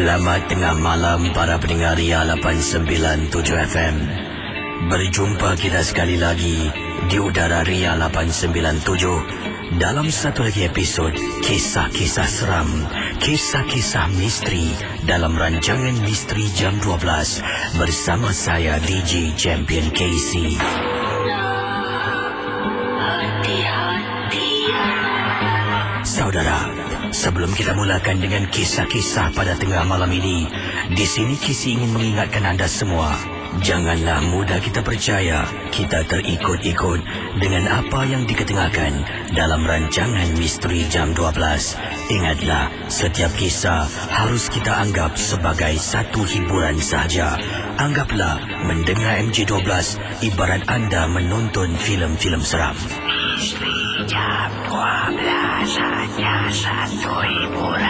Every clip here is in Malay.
Selamat tengah malam para pendengar Ria 897 FM. Berjumpa kita sekali lagi di udara Ria 897 dalam satu lagi episod Kisah-Kisah Seram, Kisah-Kisah Misteri dalam rancangan Misteri Jam 12 bersama saya DJ Champion KC. Saudara, sebelum kita mulakan dengan kisah-kisah pada tengah malam ini, di sini Kisi ingin mengingatkan anda semua, janganlah mudah kita percaya kita terikut-ikut dengan apa yang diketengahkan dalam rancangan Misteri Jam 12. Ingatlah, setiap kisah harus kita anggap sebagai satu hiburan sahaja. Anggaplah mendengar MJ12 ibarat anda menonton filem-filem seram. Misteri Jam 12 hanya satu hiburan.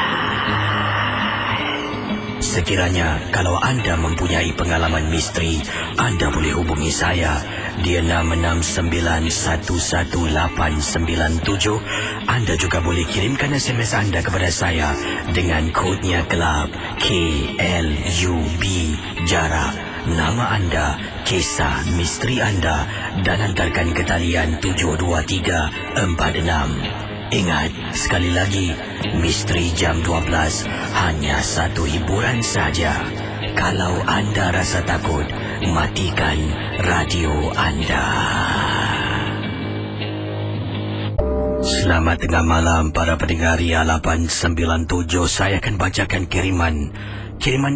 Sekiranya kalau anda mempunyai pengalaman misteri, anda boleh hubungi saya di 669111897. Anda juga boleh kirimkan SMS anda kepada saya dengan kodnya kelab KLUB, jarak, nama anda, kisah misteri anda dan hantarkan ke talian 72346. Ingat, sekali lagi, Misteri Jam 12 hanya satu hiburan saja. Kalau anda rasa takut, matikan radio anda. Selamat tengah malam para pendengar Ria 897. Saya akan bacakan kiriman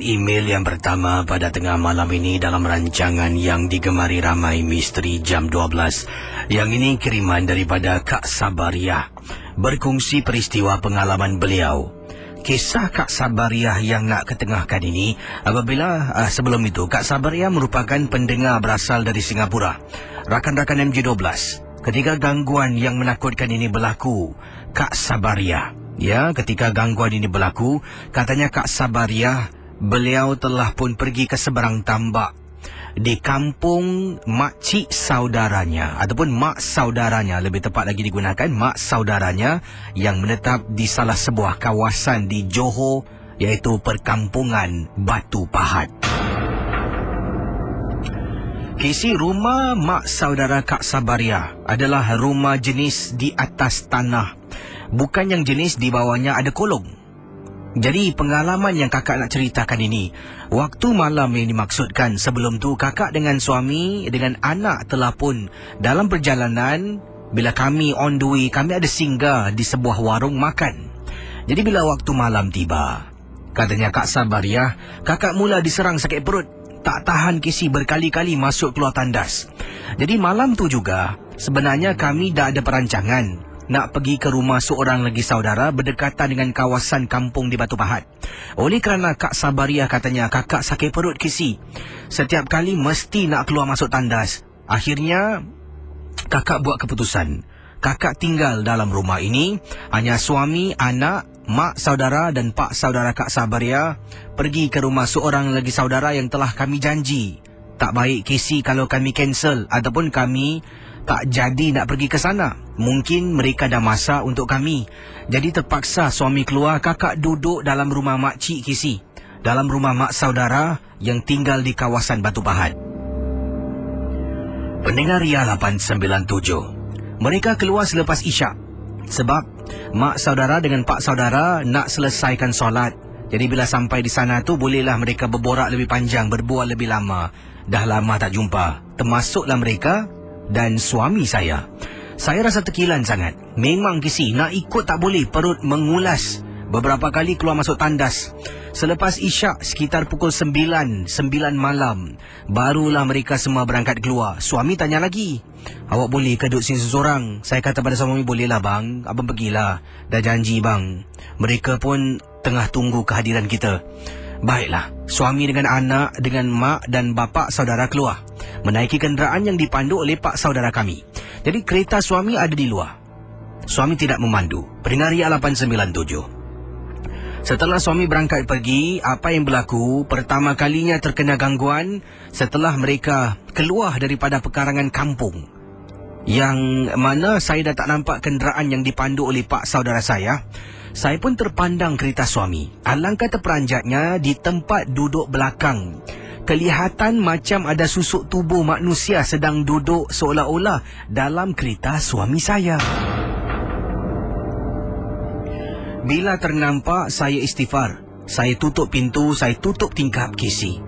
email yang pertama pada tengah malam ini dalam rancangan yang digemari ramai Misteri Jam 12. Yang ini kiriman daripada Kak Sabariah, berkongsi peristiwa pengalaman beliau. Kisah Kak Sabariah yang nak ketengahkan ini apabila sebelum itu Kak Sabariah merupakan pendengar berasal dari Singapura, rakan-rakan MJ12. Ketika gangguan yang menakutkan ini berlaku, Kak Sabariah, ketika gangguan ini berlaku, katanya Kak Sabariah, beliau telah pun pergi ke seberang tambak di kampung makcik saudaranya ataupun mak saudaranya, lebih tepat lagi digunakan mak saudaranya yang menetap di salah sebuah kawasan di Johor, iaitu perkampungan Batu Pahat. Kisi rumah mak saudara Kak Sabariah adalah rumah jenis di atas tanah, bukan yang jenis di bawahnya ada kolong. Jadi pengalaman yang kakak nak ceritakan ini, waktu malam yang dimaksudkan, sebelum tu kakak dengan suami dengan anak telah pun dalam perjalanan. Bila kami on the way, kami ada singgah di sebuah warung makan. Jadi bila waktu malam tiba, katanya Kak Sabariah, kakak mula diserang sakit perut. Tak tahan Kisi, berkali-kali masuk keluar tandas. Jadi malam tu juga sebenarnya kami dah ada perancangan nak pergi ke rumah seorang lagi saudara berdekatan dengan kawasan kampung di Batu Pahat. Oleh kerana Kak Sabariah katanya kakak sakit perut Kisi, setiap kali mesti nak keluar masuk tandas. Akhirnya kakak buat keputusan, kakak tinggal dalam rumah ini, hanya suami, anak, mak saudara dan pak saudara Kak Sabariah pergi ke rumah seorang lagi saudara yang telah kami janji. Tak baik Kisi kalau kami cancel ataupun kami tak jadi nak pergi ke sana. Mungkin mereka dah masak untuk kami. Jadi terpaksa suami keluar, kakak duduk dalam rumah makcik Kisi, dalam rumah mak saudara yang tinggal di kawasan Batu Pahat. Pendengar Ria 897, mereka keluar selepas isyak sebab mak saudara dengan pak saudara nak selesaikan solat. Jadi bila sampai di sana tu, bolehlah mereka berborak lebih panjang, berbual lebih lama. Dah lama tak jumpa, termasuklah mereka dan suami saya. Saya rasa terkilan sangat. Memang Kisi, nak ikut tak boleh, perut mengulas. Beberapa kali keluar masuk tandas. Selepas isyak sekitar pukul 9 malam, barulah mereka semua berangkat keluar. Suami tanya lagi, awak boleh ke duduk sini seorang? Saya kata pada suami, bolehlah bang, abang pergilah, dah janji bang. Mereka pun tengah tunggu kehadiran kita. Baiklah, suami dengan anak, dengan mak dan bapa saudara keluar, menaiki kenderaan yang dipandu oleh pak saudara kami. Jadi kereta suami ada di luar. Suami tidak memandu. Pendengar Ria 897. Setelah suami berangkat pergi, apa yang berlaku? Pertama kalinya terkena gangguan setelah mereka keluar daripada pekarangan kampung, yang mana saya dah tak nampak kenderaan yang dipandu oleh pak saudara saya. Saya pun terpandang kereta suami. Alangkah terperanjatnya di tempat duduk belakang. Kelihatan macam ada susuk tubuh manusia sedang duduk seolah-olah dalam kereta suami saya. Bila ternampak, saya istighfar. Saya tutup pintu, saya tutup tingkap Casey.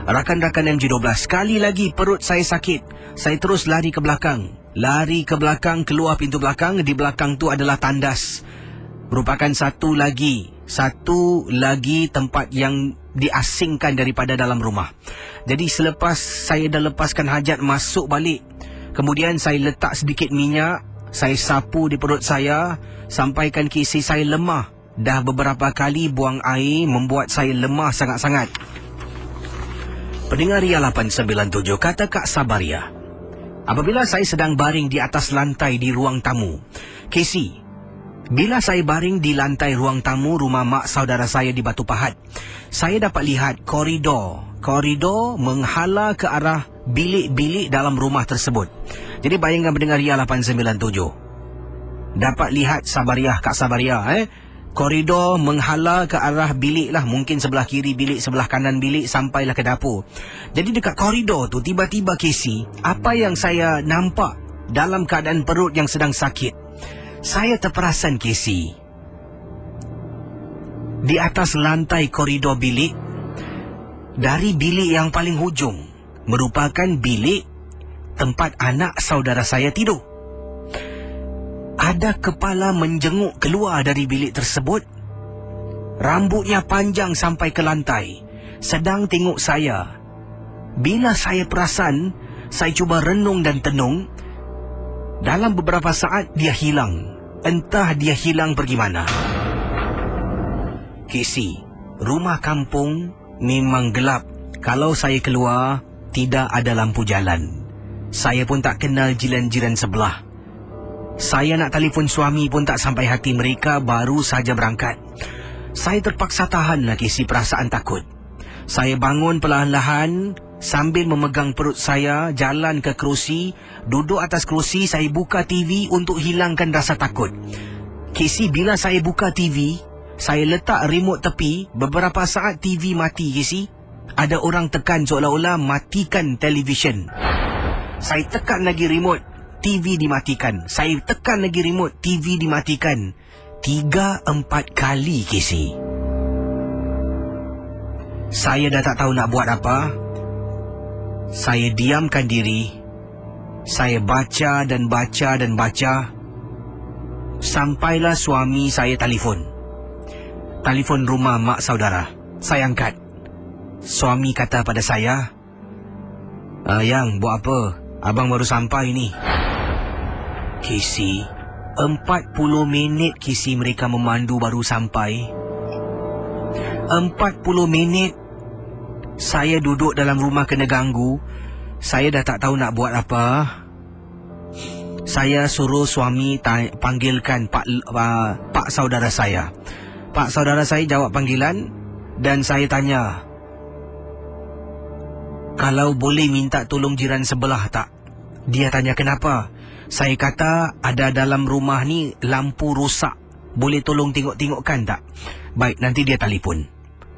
Rakan-rakan MJ12, sekali lagi perut saya sakit. Saya terus lari ke belakang. Lari ke belakang, keluar pintu belakang. Di belakang tu adalah tandas. Merupakan satu lagi tempat yang diasingkan daripada dalam rumah. Jadi selepas saya dah lepaskan hajat, masuk balik. Kemudian saya letak sedikit minyak. Saya sapu di perut saya. Sampaikan Casey saya lemah. Dah beberapa kali buang air membuat saya lemah sangat-sangat. Pendengar Ria 897, kata Kak Sabaria. Apabila saya sedang baring di atas lantai di ruang tamu, Casey, bila saya baring di lantai ruang tamu rumah mak saudara saya di Batu Pahat, saya dapat lihat koridor menghala ke arah bilik-bilik dalam rumah tersebut. Jadi bayangkan pendengar Ria 897. Dapat lihat Kak Sabaria, koridor menghala ke arah bilik lah. Mungkin sebelah kiri bilik, sebelah kanan bilik, sampailah ke dapur. Jadi dekat koridor tu, tiba-tiba Casey, apa yang saya nampak dalam keadaan perut yang sedang sakit, saya terperasan Casey, di atas lantai koridor bilik, dari bilik yang paling hujung, merupakan bilik tempat anak saudara saya tidur. Ada kepala menjenguk keluar dari bilik tersebut. Rambutnya panjang sampai ke lantai, sedang tengok saya. Bila saya perasan, saya cuba renung dan tenung. Dalam beberapa saat dia hilang. Entah dia hilang pergi mana. Casey, rumah kampung memang gelap. Kalau saya keluar, tidak ada lampu jalan. Saya pun tak kenal jiran-jiran sebelah. Saya nak telefon suami pun tak sampai hati, mereka baru saja berangkat. Saya terpaksa tahanlah Casey perasaan takut. Saya bangun perlahan-lahan sambil memegang perut saya, jalan ke kerusi, duduk atas kerusi, saya buka TV untuk hilangkan rasa takut. Casey, bila saya buka TV, saya letak remote tepi, beberapa saat TV mati Casey. Ada orang tekan seolah-olah matikan televisyen. Saya tekan lagi remote, TV dimatikan. Saya tekan lagi remote, TV dimatikan. 3-4 kali Casey. Saya dah tak tahu nak buat apa. Saya diamkan diri. Saya baca dan baca dan baca. Sampailah suami saya telefon. Telefon rumah mak saudara. Saya angkat. Suami kata pada saya, "Yang, buat apa? Abang baru sampai ni." Casey, 40 minit Casey mereka memandu baru sampai. 40 minit. Saya duduk dalam rumah kena ganggu. Saya dah tak tahu nak buat apa. Saya suruh suami panggilkan Pak saudara saya. Pak saudara saya jawab panggilan dan saya tanya, "Kalau boleh minta tolong jiran sebelah tak?" Dia tanya kenapa. Saya kata ada dalam rumah ni lampu rosak. Boleh tolong tengok-tengokkan tak? Baik, nanti dia telefon.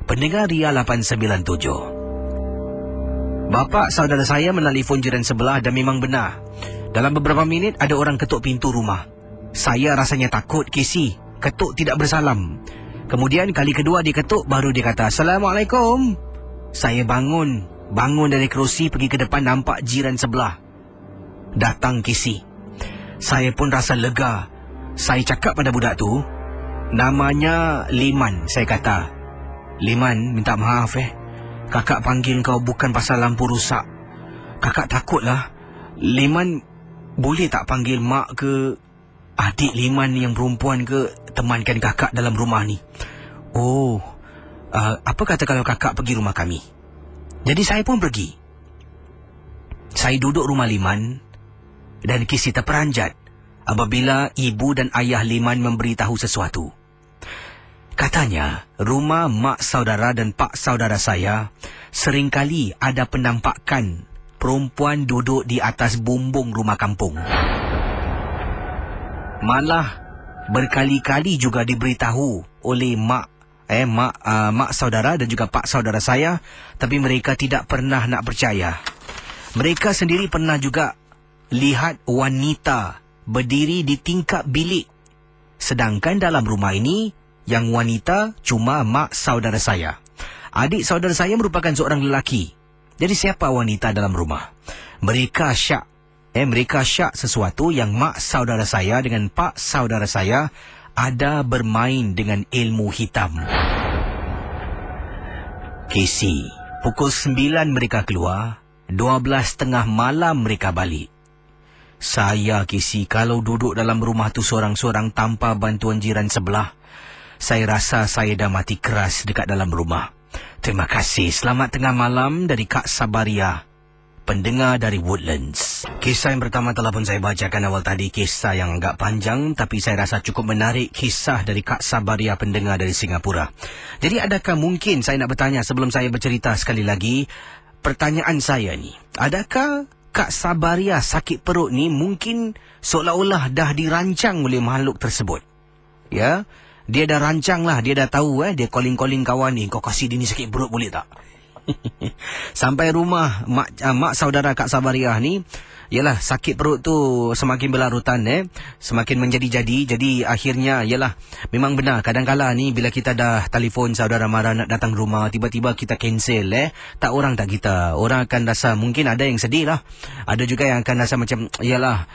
Pendengar Ria 897. Bapa saudara saya menelefon jiran sebelah dan memang benar. Dalam beberapa minit ada orang ketuk pintu rumah. Saya rasanya takut Casey. Ketuk tidak bersalam. Kemudian kali kedua dia ketuk, baru dia kata, "Assalamualaikum." Saya bangun dari kerusi, pergi ke depan, nampak jiran sebelah datang Casey. Saya pun rasa lega. Saya cakap pada budak tu, "Namanya Liman." Saya kata, "Liman, minta maaf kakak panggil kau bukan pasal lampu rusak. Kakak takutlah. Liman, boleh tak panggil mak ke adik Liman yang perempuan ke temankan kakak dalam rumah ni?" "Oh, apa kata kalau kakak pergi rumah kami?" Jadi saya pun pergi. Saya duduk rumah Liman dan Casey terperanjat apabila ibu dan ayah Liman memberitahu sesuatu. Katanya, rumah mak saudara dan pak saudara saya seringkali ada penampakan perempuan duduk di atas bumbung rumah kampung. Malah Berkali-kali juga diberitahu oleh mak saudara dan juga pak saudara saya, tapi mereka tidak pernah nak percaya. Mereka sendiri pernah juga lihat wanita berdiri di tingkap bilik. Sedangkan dalam rumah ini, yang wanita cuma mak saudara saya. Adik saudara saya merupakan seorang lelaki. Jadi siapa wanita dalam rumah? Mereka syak. Mereka syak sesuatu yang mak saudara saya dengan pak saudara saya ada bermain dengan ilmu hitam. Casey, pukul 9 mereka keluar, 12:30 malam mereka balik. Saya, Casey, kalau duduk dalam rumah tu seorang-seorang tanpa bantuan jiran sebelah, saya rasa saya dah mati keras dekat dalam rumah. Terima kasih. Selamat tengah malam dari Kak Sabaria, pendengar dari Woodlands. Kisah yang pertama telah pun saya bacakan awal tadi. Kisah yang agak panjang, tapi saya rasa cukup menarik. Kisah dari Kak Sabaria, pendengar dari Singapura. Jadi adakah mungkin saya nak bertanya sebelum saya bercerita sekali lagi, pertanyaan saya ni, adakah Kak Sabaria sakit perut ni mungkin seolah-olah dah dirancang oleh makhluk tersebut? Ya, dia dah rancang lah, dia dah tahu dia calling-calling kawan ni, kau kasih dia ni sakit perut boleh tak? Sampai rumah mak saudara Kak Sabaria ni, yalah, sakit perut tu semakin berlarutan, semakin menjadi-jadi. Jadi akhirnya, yalah, memang benar kadang-kala ni bila kita dah telefon saudara mara nak datang rumah, tiba-tiba kita cancel, tak orang tak kita, orang akan rasa mungkin ada yang sedih lah, ada juga yang akan rasa macam yalah,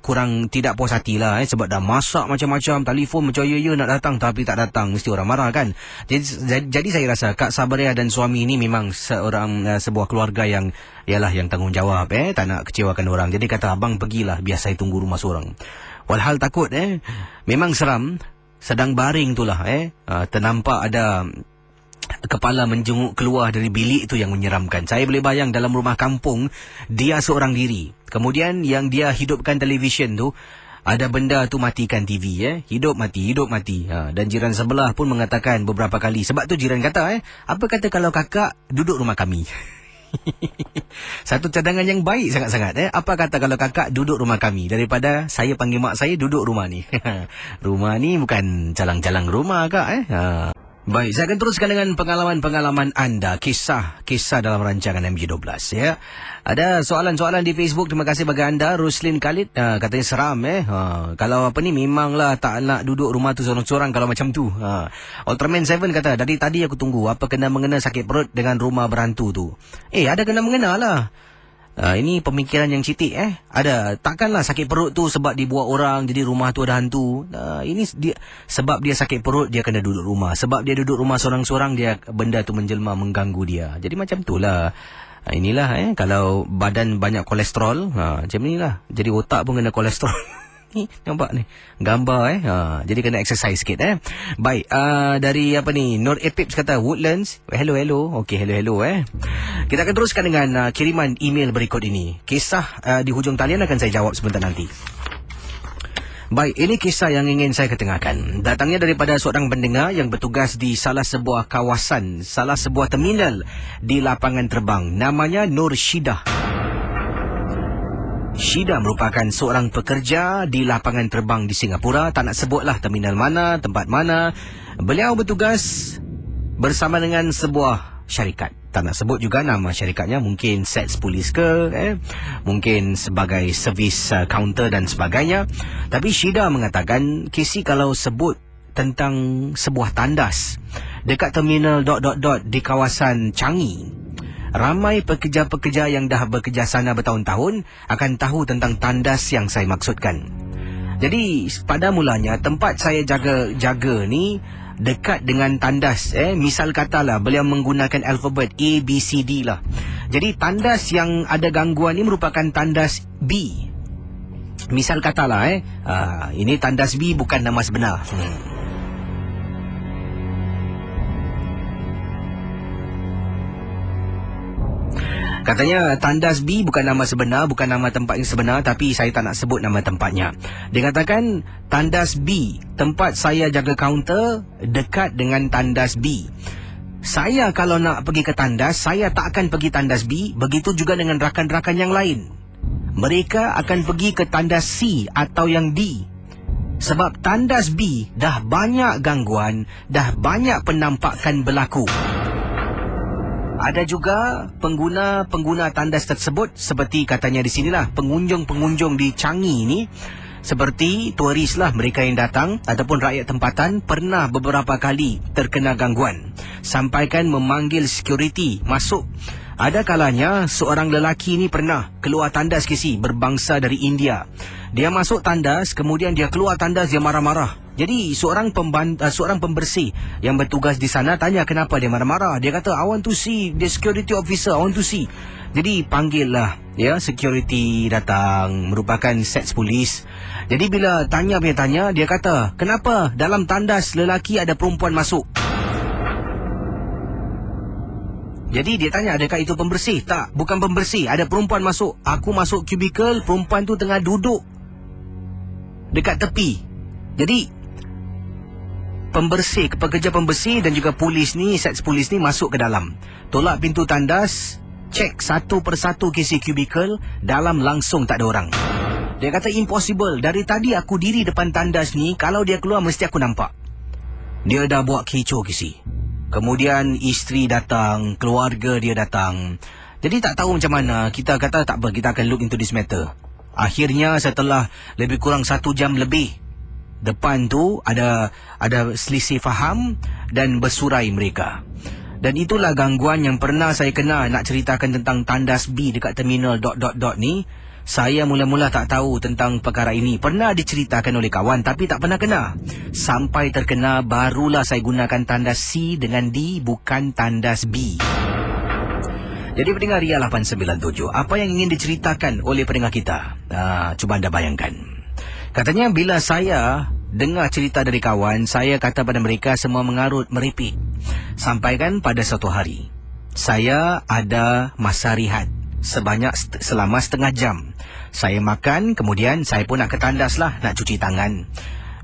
kurang tidak puas hati lah, sebab dah masak macam-macam, telefon macam ya nak datang tapi tak datang, mesti orang marah kan. Jadi saya rasa Kak Sabaria dan suami ni memang sebuah keluarga yang ialah yang tanggungjawab, tak nak kecewakan orang. Jadi kata abang pergilah, biar saya tunggu rumah seorang. Walhal takut, memang seram. Sedang baring tu lah, ternampak ada kepala menjenguk keluar dari bilik itu yang menyeramkan. Saya boleh bayang dalam rumah kampung, dia seorang diri. Kemudian yang dia hidupkan televisyen tu, ada benda tu matikan TV, hidup mati. Dan jiran sebelah pun mengatakan beberapa kali. Sebab tu jiran kata, apa kata kalau kakak duduk rumah kami? Satu cadangan yang baik sangat-sangat. Apa kata kalau kakak duduk rumah kami, daripada saya panggil mak saya duduk rumah ni. Rumah ni bukan jalang-jalang rumah kak. Baik, saya akan teruskan dengan pengalaman-pengalaman anda, kisah dalam rancangan MG12 ya. Ada soalan-soalan di Facebook. Terima kasih bagi anda. Ruslin Khalid katanya seram kalau apa ni, memanglah tak nak duduk rumah tu seorang-seorang kalau macam tu. Ultraman 7 kata, dari tadi aku tunggu apa kena-mengena sakit perut dengan rumah berhantu tu. Ada kena-mengena lah. Ini pemikiran yang citik ada. Takkanlah sakit perut tu sebab dibuat orang jadi rumah tu ada hantu. Ini dia, sebab dia sakit perut dia kena duduk rumah. Sebab dia duduk rumah seorang-seorang, dia benda tu menjelma mengganggu dia. Jadi macam itulah. Inilah kalau badan banyak kolesterol, macam inilah. Jadi otak pun kena kolesterol. Ni nampak ni gambar jadi kena exercise sikit Baik, dari apa ni, Nur Epips kata Woodlands, hello. Okey, hello kita akan teruskan dengan kiriman email berikut ini. Kisah di hujung talian akan saya jawab sebentar nanti. Baik, ini kisah yang ingin saya ketengahkan. Datangnya daripada seorang pendengar yang bertugas di salah sebuah kawasan, salah sebuah terminal di lapangan terbang. Namanya Nur Syidah. Syidah merupakan seorang pekerja di lapangan terbang di Singapura. Tak nak sebutlah terminal mana, tempat mana. Beliau bertugas bersama dengan sebuah syarikat. Tak nak sebut juga nama syarikatnya. Mungkin sets polis ke, mungkin sebagai servis counter dan sebagainya. Tapi Syidah mengatakan, Casey, kalau sebut tentang sebuah tandas dekat terminal ... di kawasan Changi, ramai pekerja-pekerja yang dah bekerja sana bertahun-tahun akan tahu tentang tandas yang saya maksudkan. Jadi pada mulanya tempat saya jaga ni dekat dengan tandas. Misal katalah beliau menggunakan alfabet A, B, C, D lah. Jadi tandas yang ada gangguan ni merupakan tandas B. Misal katalah ini tandas B bukan nama sebenar. Katanya tandas B bukan nama sebenar, bukan nama tempat yang sebenar, tapi saya tak nak sebut nama tempatnya. Dia katakan tandas B, tempat saya jaga kaunter dekat dengan tandas B. Saya kalau nak pergi ke tandas, saya tak akan pergi tandas B. Begitu juga dengan rakan-rakan yang lain. Mereka akan pergi ke tandas C atau yang D. Sebab tandas B dah banyak gangguan, dah banyak penampakan berlaku. Ada juga pengguna tandas tersebut, seperti katanya di sinilah, pengunjung-pengunjung di Changi ni, seperti turis lah, mereka yang datang ataupun rakyat tempatan pernah beberapa kali terkena gangguan. Sampaikan memanggil security masuk. Ada kalanya seorang lelaki ni pernah keluar tandas KC, berbangsa dari India. Dia masuk tandas, kemudian dia keluar tandas, dia marah-marah. Jadi seorang pembersih yang bertugas di sana tanya kenapa dia marah-marah. Dia kata, I want to see the security officer, I want to see. Jadi panggil lah, ya, security datang, merupakan sets polis. Jadi bila tanya, dia kata, kenapa dalam tandas lelaki ada perempuan masuk? Jadi dia tanya, adakah itu pembersih? Tak, bukan pembersih, ada perempuan masuk. Aku masuk kubikel, perempuan tu tengah duduk dekat tepi. Jadi pekerja pembersih dan juga polis ni, sets polis ni masuk ke dalam, tolak pintu tandas, cek satu persatu kisi kubikel, dalam langsung tak ada orang. Dia kata impossible, dari tadi aku diri depan tandas ni, kalau dia keluar mesti aku nampak. Dia dah buat kecoh kisi. Kemudian isteri datang, keluarga dia datang. Jadi tak tahu macam mana. Kita kata tak apa, kita akan look into this matter. Akhirnya setelah lebih kurang 1 jam lebih, depan tu ada selisih faham dan bersurai mereka. Dan itulah gangguan yang pernah saya kena. Nak ceritakan tentang tandas B dekat terminal ... ni. Saya mula-mula tak tahu tentang perkara ini. Pernah diceritakan oleh kawan tapi tak pernah kena. Sampai terkena barulah saya gunakan tandas C dengan D, bukan tandas B. Jadi pendengar Ria 897, apa yang ingin diceritakan oleh pendengar kita? Cuba anda bayangkan. Katanya bila saya dengar cerita dari kawan, saya kata pada mereka semua mengarut, meripik. Sampaikan pada suatu hari, saya ada masa rehat selama setengah jam. Saya makan, kemudian saya pun nak ke tandas lah, nak cuci tangan.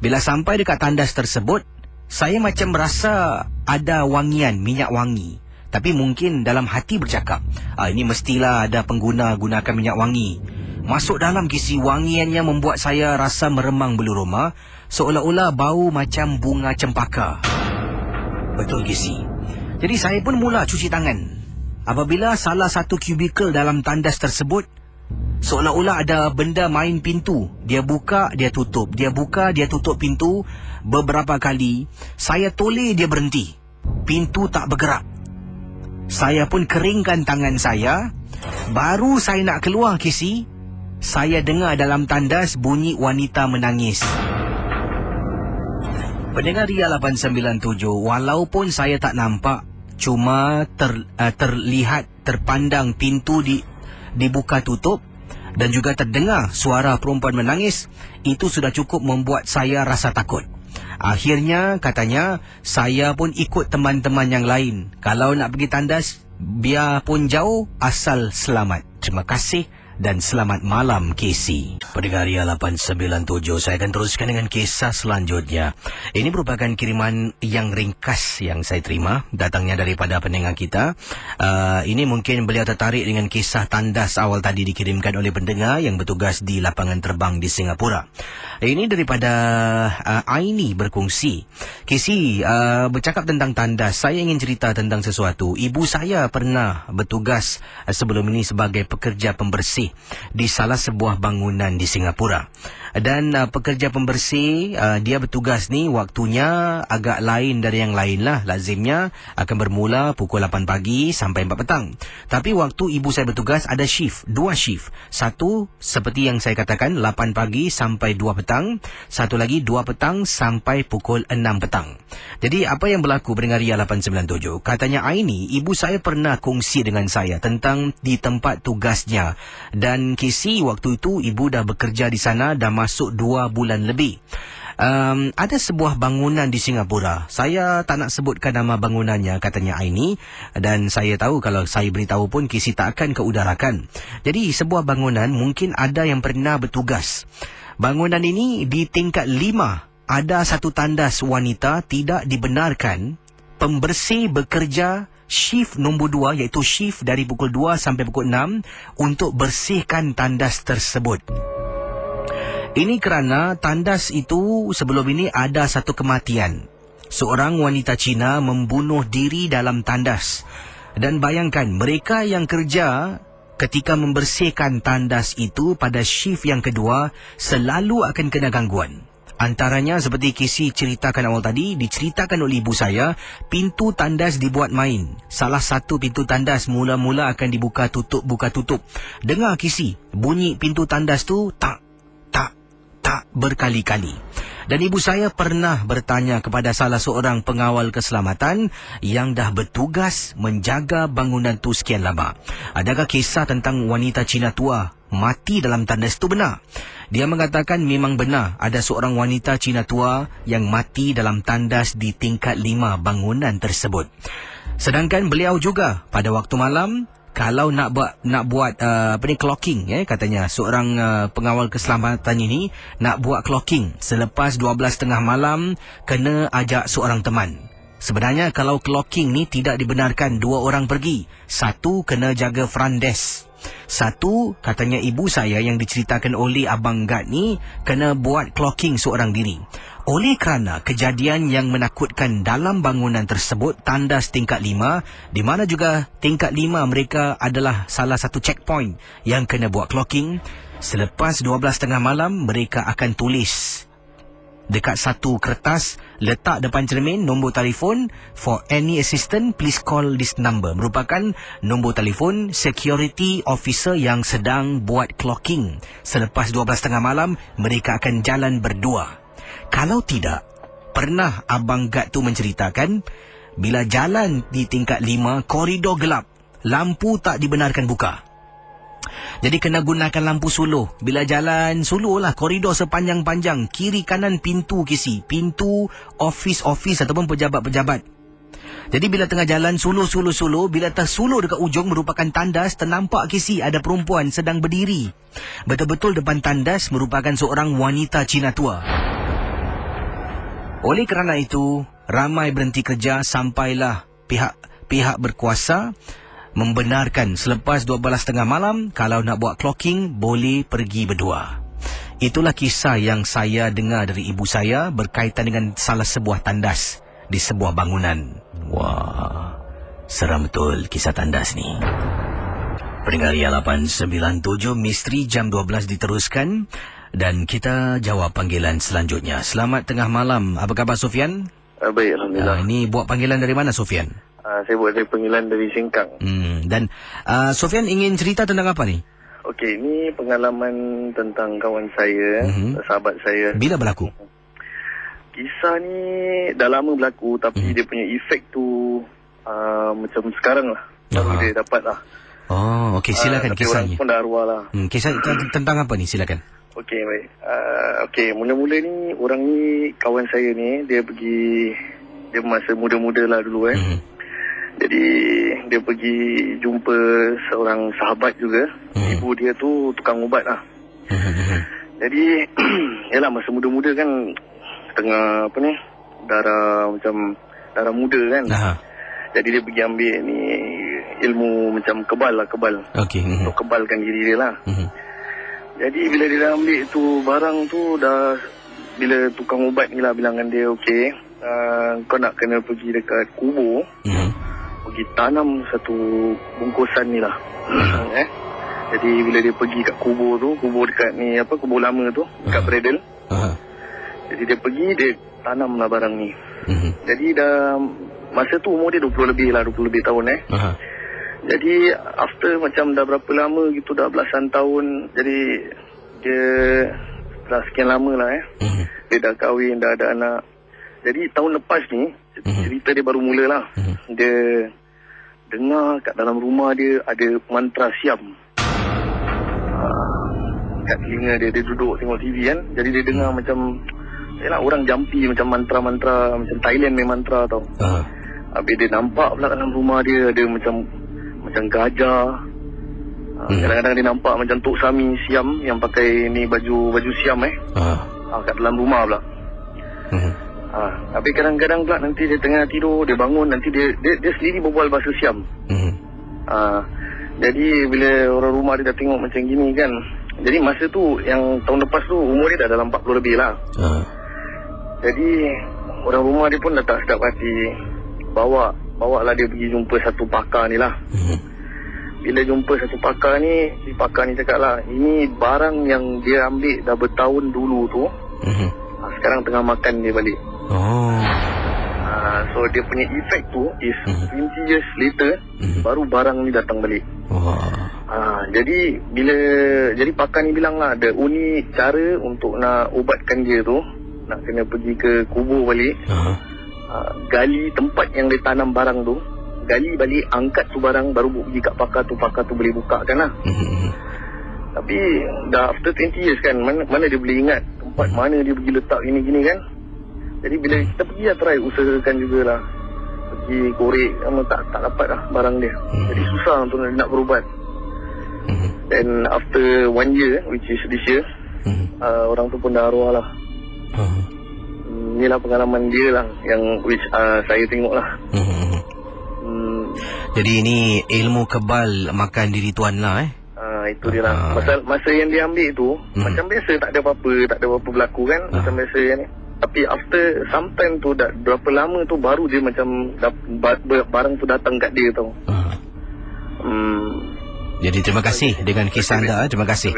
Bila sampai dekat tandas tersebut, saya macam merasa ada wangian, minyak wangi. Tapi mungkin dalam hati bercakap, ini mestilah ada pengguna gunakan minyak wangi. Masuk dalam kisi, wangiannya membuat saya rasa meremang bulu roma, seolah-olah bau macam bunga cempaka. Betul kisi. Jadi saya pun mula cuci tangan. Apabila salah satu kubikel dalam tandas tersebut, seolah-olah ada benda main pintu. Dia buka, dia tutup. Dia buka, dia tutup pintu. Beberapa kali, saya toleh dia berhenti. Pintu tak bergerak. Saya pun keringkan tangan saya. Baru saya nak keluar kisi, saya dengar dalam tandas bunyi wanita menangis. Pendengar Ria 897, walaupun saya tak nampak, cuma terlihat, terpandang pintu dibuka tutup dan juga terdengar suara perempuan menangis, itu sudah cukup membuat saya rasa takut. Akhirnya katanya saya pun ikut teman-teman yang lain. Kalau nak pergi tandas, biar pun jauh, asal selamat. Terima kasih dan selamat malam KC. Pendengar Ria 897, saya akan teruskan dengan kisah selanjutnya. Ini merupakan kiriman yang ringkas yang saya terima, datangnya daripada pendengar kita. Ini mungkin beliau tertarik dengan kisah tandas awal tadi, dikirimkan oleh pendengar yang bertugas di lapangan terbang di Singapura. Ini daripada Aini berkongsi. KC, bercakap tentang tandas, saya ingin cerita tentang sesuatu. Ibu saya pernah bertugas sebelum ini sebagai pekerja pembersih di salah sebuah bangunan di Singapura. Dan pekerja pembersih, dia bertugas ni waktunya agak lain dari yang lain lah. Lazimnya akan bermula pukul 8 pagi sampai 4 petang. Tapi waktu ibu saya bertugas ada shift, 2 shift. Satu seperti yang saya katakan, 8 pagi sampai 2 petang. Satu lagi 2 petang sampai pukul 6 petang. Jadi apa yang berlaku pendengar Ria 897? Katanya Aini, ibu saya pernah kongsi dengan saya tentang di tempat tugasnya. Dan KC waktu itu ibu dah bekerja di sana dah masuk 2 bulan lebih. Ada sebuah bangunan di Singapura. Saya tak nak sebutkan nama bangunannya, katanya Aini. Dan saya tahu kalau saya beritahu pun KC tak akan keudarakan. Jadi sebuah bangunan, mungkin ada yang pernah bertugas. Bangunan ini di tingkat 5. Ada satu tandas wanita tidak dibenarkan pembersih bekerja shift nombor 2, iaitu shift dari pukul 2 sampai pukul 6 untuk bersihkan tandas tersebut. Ini kerana tandas itu sebelum ini ada satu kematian. Seorang wanita Cina membunuh diri dalam tandas. Dan bayangkan, mereka yang kerja ketika membersihkan tandas itu pada shift yang kedua selalu akan kena gangguan. Antaranya seperti Kisi ceritakan awal tadi, diceritakan oleh ibu saya, pintu tandas dibuat main. Salah satu pintu tandas mula-mula akan dibuka tutup, buka tutup. Dengar Kisi, bunyi pintu tandas tu tak berkali-kali. Dan ibu saya pernah bertanya kepada salah seorang pengawal keselamatan yang dah bertugas menjaga bangunan tu sekian lama. Adakah kisah tentang wanita Cina tua mati dalam tandas itu benar? Dia mengatakan memang benar ada seorang wanita Cina tua yang mati dalam tandas di tingkat 5 bangunan tersebut. Sedangkan beliau juga pada waktu malam, kalau nak buat clocking, katanya seorang pengawal keselamatan ini nak buat clocking selepas 12:30 malam, kena ajak seorang teman. Sebenarnya kalau clocking ni tidak dibenarkan 2 orang pergi. Satu kena jaga front desk. Satu, katanya ibu saya yang diceritakan oleh Abang Gad ni, kena buat clocking seorang diri. Oleh kerana kejadian yang menakutkan dalam bangunan tersebut, tandas tingkat 5, di mana juga tingkat 5 mereka adalah salah satu checkpoint yang kena buat clocking, selepas 12:30 malam mereka akan tulis dekat satu kertas, letak depan cermin nombor telefon, for any assistance please call this number. Merupakan nombor telefon security officer yang sedang buat clocking. Selepas 12:30 malam mereka akan jalan berdua. Kalau tidak, pernah Abang Gad tu menceritakan, bila jalan di tingkat 5, koridor gelap, lampu tak dibenarkan buka. Jadi kena gunakan lampu suluh. Bila jalan suluh lah, koridor sepanjang-panjang, kiri kanan pintu Kisi, pintu office ataupun pejabat-pejabat. Jadi bila tengah jalan suluh, bila tersuluh dekat ujung merupakan tandas, ternampak Kisi ada perempuan sedang berdiri. Betul-betul depan tandas merupakan seorang wanita Cina tua. Oleh kerana itu, ramai berhenti kerja sampailah pihak berkuasa membenarkan selepas 12:30 malam, kalau nak buat clocking, boleh pergi berdua. Itulah kisah yang saya dengar dari ibu saya berkaitan dengan salah sebuah tandas di sebuah bangunan. Wah, seram betul kisah tandas ni. Pendengar Ria 897, Misteri Jam 12 diteruskan dan kita jawab panggilan selanjutnya. Selamat tengah malam. Apa khabar Sofian? Baik, Alhamdulillah. Ini buat panggilan dari mana Sofian? Saya buat dari panggilan dari Sengkang. Dan Sofian ingin cerita tentang apa ni? Okey, ini pengalaman tentang kawan saya, sahabat saya. Bila berlaku? Kisah ni dah lama berlaku, tapi dia punya efek tu macam sekarang lah. Baru dia dapat lah. Oh, okey, silakan kisahnya. Tapi orang pun dah arwah lah. Kisah tentang apa ni, silakan. Okey, baik. Okey, mula-mula ni, orang ni, kawan saya ni, dia masa muda-muda lah dulu Jadi dia pergi jumpa seorang sahabat juga. Ibu dia tu tukang ubat lah. Jadi yalah, masa muda-muda kan tengah darah muda kan. Jadi dia pergi ambil ni ilmu macam kebal. Okey. Untuk kebalkan diri dia lah. Jadi bila dia dah ambil tu barang tu, dah bila tukang ubat ni lah bilangan dia, okey, kau nak kena pergi dekat kubur, pergi tanam satu bungkusan ni lah. Jadi bila dia pergi kat kubur tu, kubur dekat ni kubur lama tu, dekat Bredel. Jadi dia pergi, dia tanam lah barang ni. Jadi dah masa tu umur dia 20 lebih tahun Jadi after macam dah berapa lama gitu, dah belasan tahun, jadi dia dah sekian lama lah dia dah kahwin, dah ada anak. Jadi tahun lepas ni, cerita dia baru mula lah. Dia dengar kat dalam rumah dia ada mantra siam. Kat telinga dia duduk tengok TV kan. Jadi dia dengar macam, yalah, orang jampi macam mantra-mantra, macam Thailand main mantra tau. Habis dia nampak pula dalam rumah dia ada macam gajah. Kadang-kadang dia nampak macam Tok Sami siam yang pakai ni baju siam kat dalam rumah pula. Tapi kadang-kadang pula nanti dia tengah tidur, dia bangun, nanti dia sendiri berbual bahasa siam. Jadi bila orang rumah dia dah tengok macam gini kan, Jadi masa tu, yang tahun lepas tu, umur dia dah dalam 40 lebih lah. Jadi, orang rumah dia pun dah tak sedap hati. Bawa lah dia pergi jumpa satu pakar ni lah. Bila jumpa satu pakar ni, si pakar ni cakap lah, ini barang yang dia ambil dah bertahun dulu tu, sekarang tengah makan dia balik. So dia punya efek tu is 20 years later, baru barang ni datang balik. Jadi jadi pakar ni bilang lah, the only cara untuk nak ubatkan dia tu, nak kena pergi ke kubur balik, gali tempat yang dia tanam barang tu, gali balik, angkat tu barang, baru pergi kat pakar tu boleh buka kan lah. Tapi dah after 20 years kan, mana dia boleh ingat tempat mana dia pergi letak gini-gini kan. Jadi bila kita pergi lah, try usahakan jugalah, pergi korek, tak dapat lah barang dia. Jadi susah untuk nak berubat. Then after 1 year, which is this year, orang tu pun dah arwah lah. Inilah pengalaman dia lah, yang which saya tengok lah. Jadi ini ilmu kebal makan diri tuan lah itu dia lah. Masa yang dia ambil tu, macam biasa, tak ada apa-apa berlaku kan, macam biasa kan. Tapi after sometime tu, dah berapa lama tu, baru dia macam barang tu datang kat dia tau. Jadi terima kasih dengan kisah anda. Terima kasih.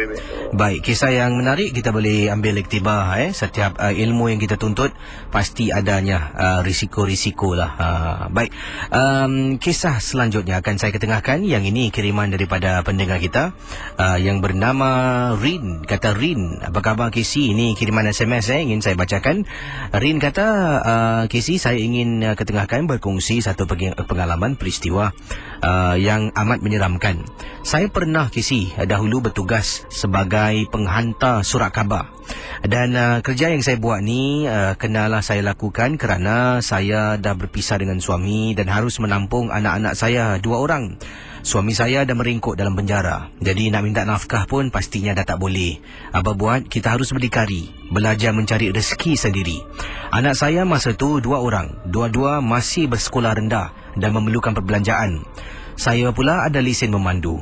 Baik, kisah yang menarik, kita boleh ambil iktibah. Setiap ilmu yang kita tuntut pasti adanya risiko-risiko lah. Baik, kisah selanjutnya akan saya ketengahkan. Yang ini kiriman daripada pendengar kita yang bernama Rin. Kata Rin, apa khabar Kisi? Ini kiriman SMS ingin saya bacakan. Rin kata, Kisi, saya ingin ketengahkan berkongsi satu pengalaman peristiwa yang amat menyeramkan. Saya pernah Kisi dahulu bertugas sebagai penghantar surat khabar. Dan kerja yang saya buat ni kenalah saya lakukan kerana saya dah berpisah dengan suami dan harus menampung anak-anak saya 2 orang. Suami saya dah meringkuk dalam penjara. Jadi nak minta nafkah pun pastinya dah tak boleh. Apa buat, kita harus berdikari, belajar mencari rezeki sendiri. Anak saya masa tu 2 orang. Dua-dua masih bersekolah rendah dan memerlukan perbelanjaan. Saya pula ada lesen memandu.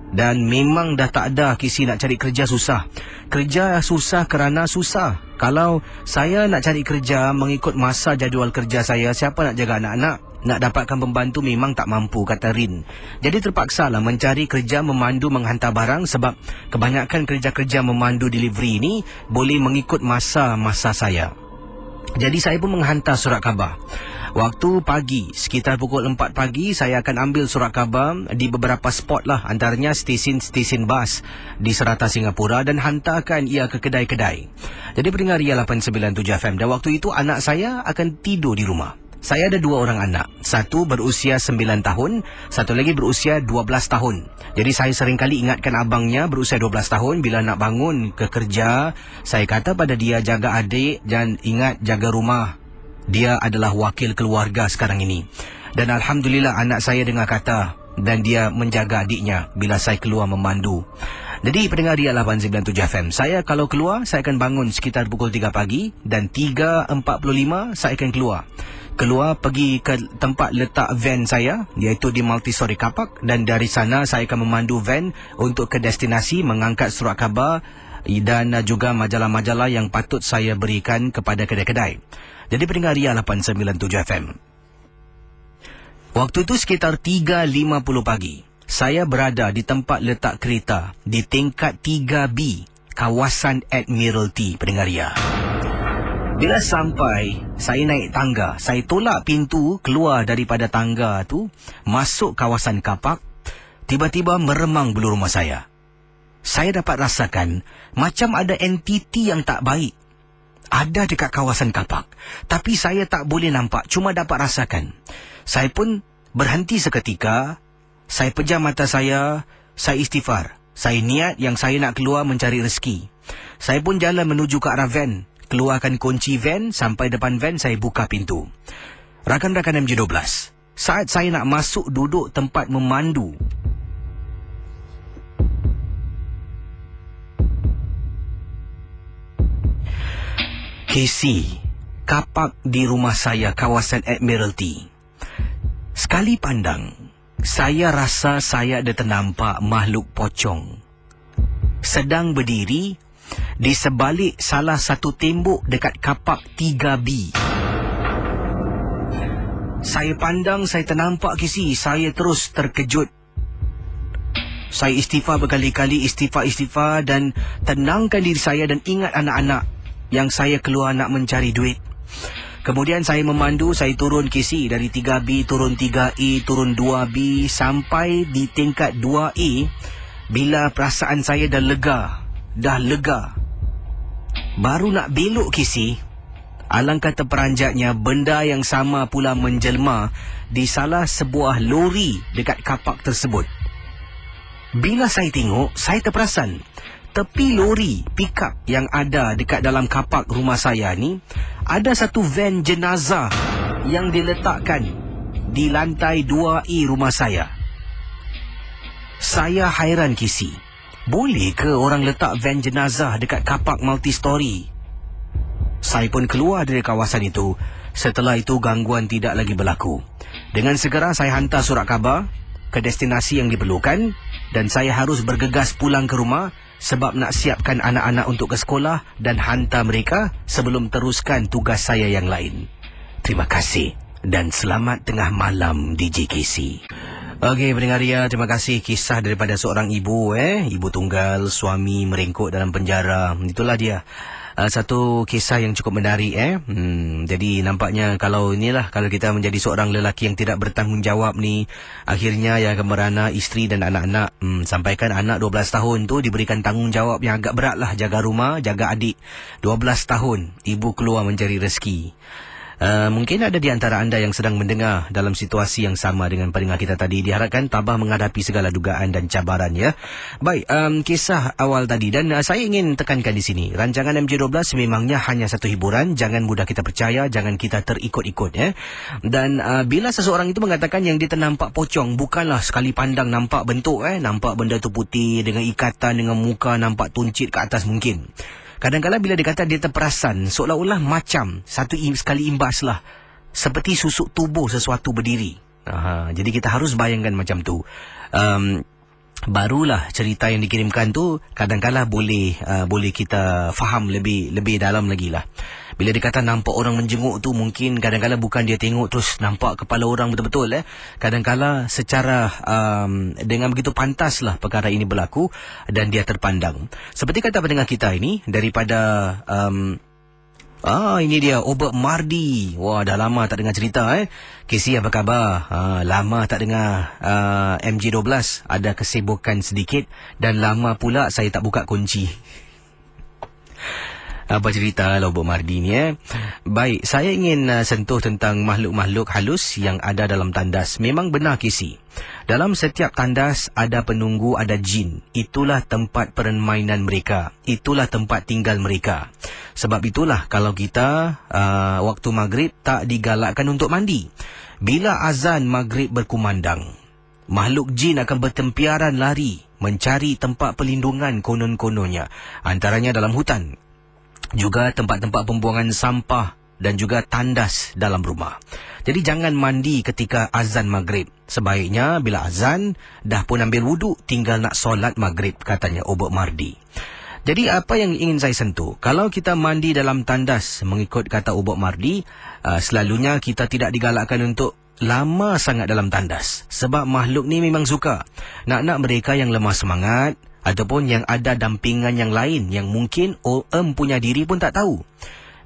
Dan memang dah tak ada Kisi, nak cari kerja susah. Kerja susah kerana susah. Kalau saya nak cari kerja mengikut masa jadual kerja saya, siapa nak jaga anak-anak? Nak dapatkan pembantu memang tak mampu, kata Rin. Jadi terpaksalah mencari kerja memandu menghantar barang, sebab kebanyakan kerja-kerja memandu delivery ni boleh mengikut masa-masa saya. Jadi saya pun menghantar surat khabar. Waktu pagi, sekitar pukul 4 pagi, saya akan ambil surat khabar di beberapa spot lah, antaranya stesen-stesen bas di serata Singapura, dan hantarkan ia ke kedai-kedai. Jadi pendengar Ria 897 FM, dan waktu itu anak saya akan tidur di rumah. Saya ada 2 orang anak. Satu berusia 9 tahun, satu lagi berusia 12 tahun. Jadi saya seringkali ingatkan abangnya berusia 12 tahun, bila nak bangun ke kerja, saya kata pada dia, jaga adik dan ingat jaga rumah. Dia adalah wakil keluarga sekarang ini. Dan Alhamdulillah anak saya dengar kata, dan dia menjaga adiknya bila saya keluar memandu. Jadi pendengar Ria 897 FM, saya kalau keluar, saya akan bangun sekitar pukul 3 pagi, dan 3.45 saya akan keluar pergi ke tempat letak van saya, iaitu di multi-story car park, dan dari sana saya akan memandu van untuk ke destinasi, mengangkat surat khabar dan juga majalah-majalah yang patut saya berikan kepada kedai-kedai. Jadi pendengar Ria 897 FM, waktu itu sekitar 3.50 pagi, saya berada di tempat letak kereta di tingkat 3B, kawasan Admiralty, pendengar Ria. Bila sampai, saya naik tangga. Saya tolak pintu, keluar daripada tangga tu, masuk kawasan kapak. Tiba-tiba meremang bulu rumah saya. Saya dapat rasakan macam ada entiti yang tak baik ada dekat kawasan kapak. Tapi saya tak boleh nampak, cuma dapat rasakan. Saya pun berhenti seketika. Saya pejam mata saya istighfar. Saya niat yang saya nak keluar mencari rezeki. Saya pun jalan menuju ke arah van. Keluarkan kunci van, sampai depan van saya buka pintu. Rakan-rakan MJ12, saat saya nak masuk duduk tempat memandu, Kisi, kapak di rumah saya kawasan Admiralty. Sekali pandang, saya rasa saya ada ternampak makhluk pocong. sedang berdiri di sebalik salah satu tembok dekat kapak 3B. Saya pandang, saya ternampak Kisi. Saya terus terkejut. Saya istighfar berkali-kali, istighfar dan tenangkan diri saya dan ingat anak-anak yang saya keluar nak mencari duit. Kemudian saya memandu, saya turun Kisi dari 3B, turun 3A, turun 2B sampai di tingkat 2A. Bila perasaan saya dah lega, baru nak belok Kisi, alangkah terperanjatnya benda yang sama pula menjelma di salah sebuah lori dekat kapak tersebut. Bila saya tengok, saya terperasan tepi lori pickup yang ada dekat dalam kapak rumah saya ni, ada satu van jenazah yang diletakkan di lantai 2A rumah saya. Saya hairan Kisi. Boleh ke orang letak van jenazah dekat kapak multi-story? Saya pun keluar dari kawasan itu. Setelah itu gangguan tidak lagi berlaku. Dengan segera saya hantar surat khabar ke destinasi yang diperlukan dan saya harus bergegas pulang ke rumah sebab nak siapkan anak-anak untuk ke sekolah dan hantar mereka sebelum teruskan tugas saya yang lain. Terima kasih dan selamat tengah malam DJ Casey. Okey, pendengar Ria, terima kasih kisah daripada seorang ibu ibu tunggal, suami merengkuk dalam penjara. Itulah dia. Satu kisah yang cukup menarik Jadi nampaknya kalau kita menjadi seorang lelaki yang tidak bertanggungjawab ni, akhirnya yang akan merana isteri dan anak-anak. Sampaikan anak 12 tahun tu diberikan tanggungjawab yang agak berat lah, jaga rumah, jaga adik. 12 tahun ibu keluar mencari rezeki. Mungkin ada di antara anda yang sedang mendengar dalam situasi yang sama dengan pendengar kita tadi. Diharapkan tabah menghadapi segala dugaan dan cabaran ya. Baik, kisah awal tadi dan saya ingin tekankan di sini. Rancangan MJ12 memangnya hanya satu hiburan. Jangan mudah kita percaya, jangan kita terikut-ikut ya. Dan bila seseorang itu mengatakan yang dia ternampak pocong, bukanlah sekali pandang nampak bentuk nampak benda tu putih dengan ikatan dengan muka nampak tuncit ke atas mungkin. Kadang-kadang bila dia kata dia terperasan, seolah-olah macam sekali imbas lah, seperti susuk tubuh sesuatu berdiri. Jadi kita harus bayangkan macam tu. Barulah cerita yang dikirimkan tu kadang-kadang boleh kita faham lebih dalam lagi lah. Bila dia kata nampak orang menjenguk tu, mungkin kadang-kadang bukan dia tengok terus nampak kepala orang betul-betul Kadang-kadang secara dengan begitu pantaslah perkara ini berlaku dan dia terpandang. Seperti kata pendengar kita ini daripada ini dia Obert Mardi. Wah, dah lama tak dengar cerita Casey, apa khabar? Lama tak dengar MJ12. Ada kesibukan sedikit dan lama pula saya tak buka kunci. Apa cerita lah Obert Mardi ni Baik, saya ingin sentuh tentang makhluk-makhluk halus yang ada dalam tandas. Memang benar Casey, dalam setiap tandas ada penunggu, ada jin. Itulah tempat permainan mereka, itulah tempat tinggal mereka. Sebab itulah kalau kita waktu maghrib tak digalakkan untuk mandi. Bila azan maghrib berkumandang, makhluk jin akan bertempiaran lari mencari tempat perlindungan konon-kononnya. Antaranya dalam hutan, juga tempat-tempat pembuangan sampah dan juga tandas dalam rumah. Jadi jangan mandi ketika azan maghrib. Sebaiknya bila azan dah pun ambil wuduk, tinggal nak solat maghrib, katanya Obert Mardi. Jadi apa yang ingin saya sentuh, kalau kita mandi dalam tandas mengikut kata Obert Mardi, selalunya kita tidak digalakkan untuk lama sangat dalam tandas. Sebab makhluk ni memang suka nak mereka yang lemah semangat ataupun yang ada dampingan yang lain yang mungkin punya diri pun tak tahu.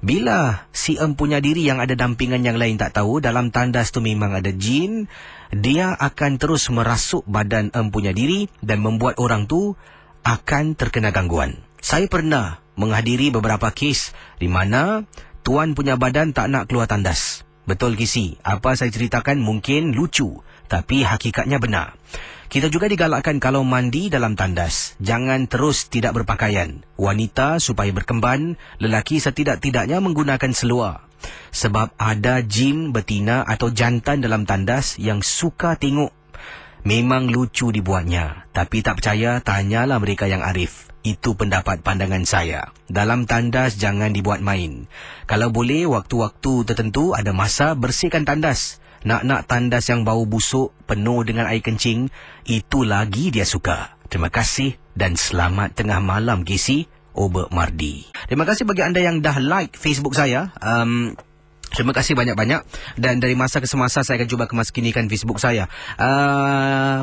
Bila si punya diri yang ada dampingan yang lain tak tahu, dalam tandas tu memang ada jin, dia akan terus merasuk badan punya diri dan membuat orang tu akan terkena gangguan. Saya pernah menghadiri beberapa kes di mana tuan punya badan tak nak keluar tandas. Betul Kisi, apa saya ceritakan mungkin lucu, tapi hakikatnya benar. Kita juga digalakkan kalau mandi dalam tandas, jangan terus tidak berpakaian. Wanita supaya berkemban, lelaki setidak-tidaknya menggunakan seluar. Sebab ada jin betina atau jantan dalam tandas yang suka tengok. Memang lucu dibuatnya, tapi tak percaya, tanyalah mereka yang arif. Itu pendapat pandangan saya. Dalam tandas jangan dibuat main. Kalau boleh, waktu-waktu tertentu ada masa bersihkan tandas. Nak tandas yang bau busuk, penuh dengan air kencing, itu lagi dia suka. Terima kasih dan selamat tengah malam Casey Obert Mardi. Terima kasih bagi anda yang dah like Facebook saya. Terima kasih banyak-banyak. Dan dari masa ke semasa saya akan cuba kemaskinikan Facebook saya.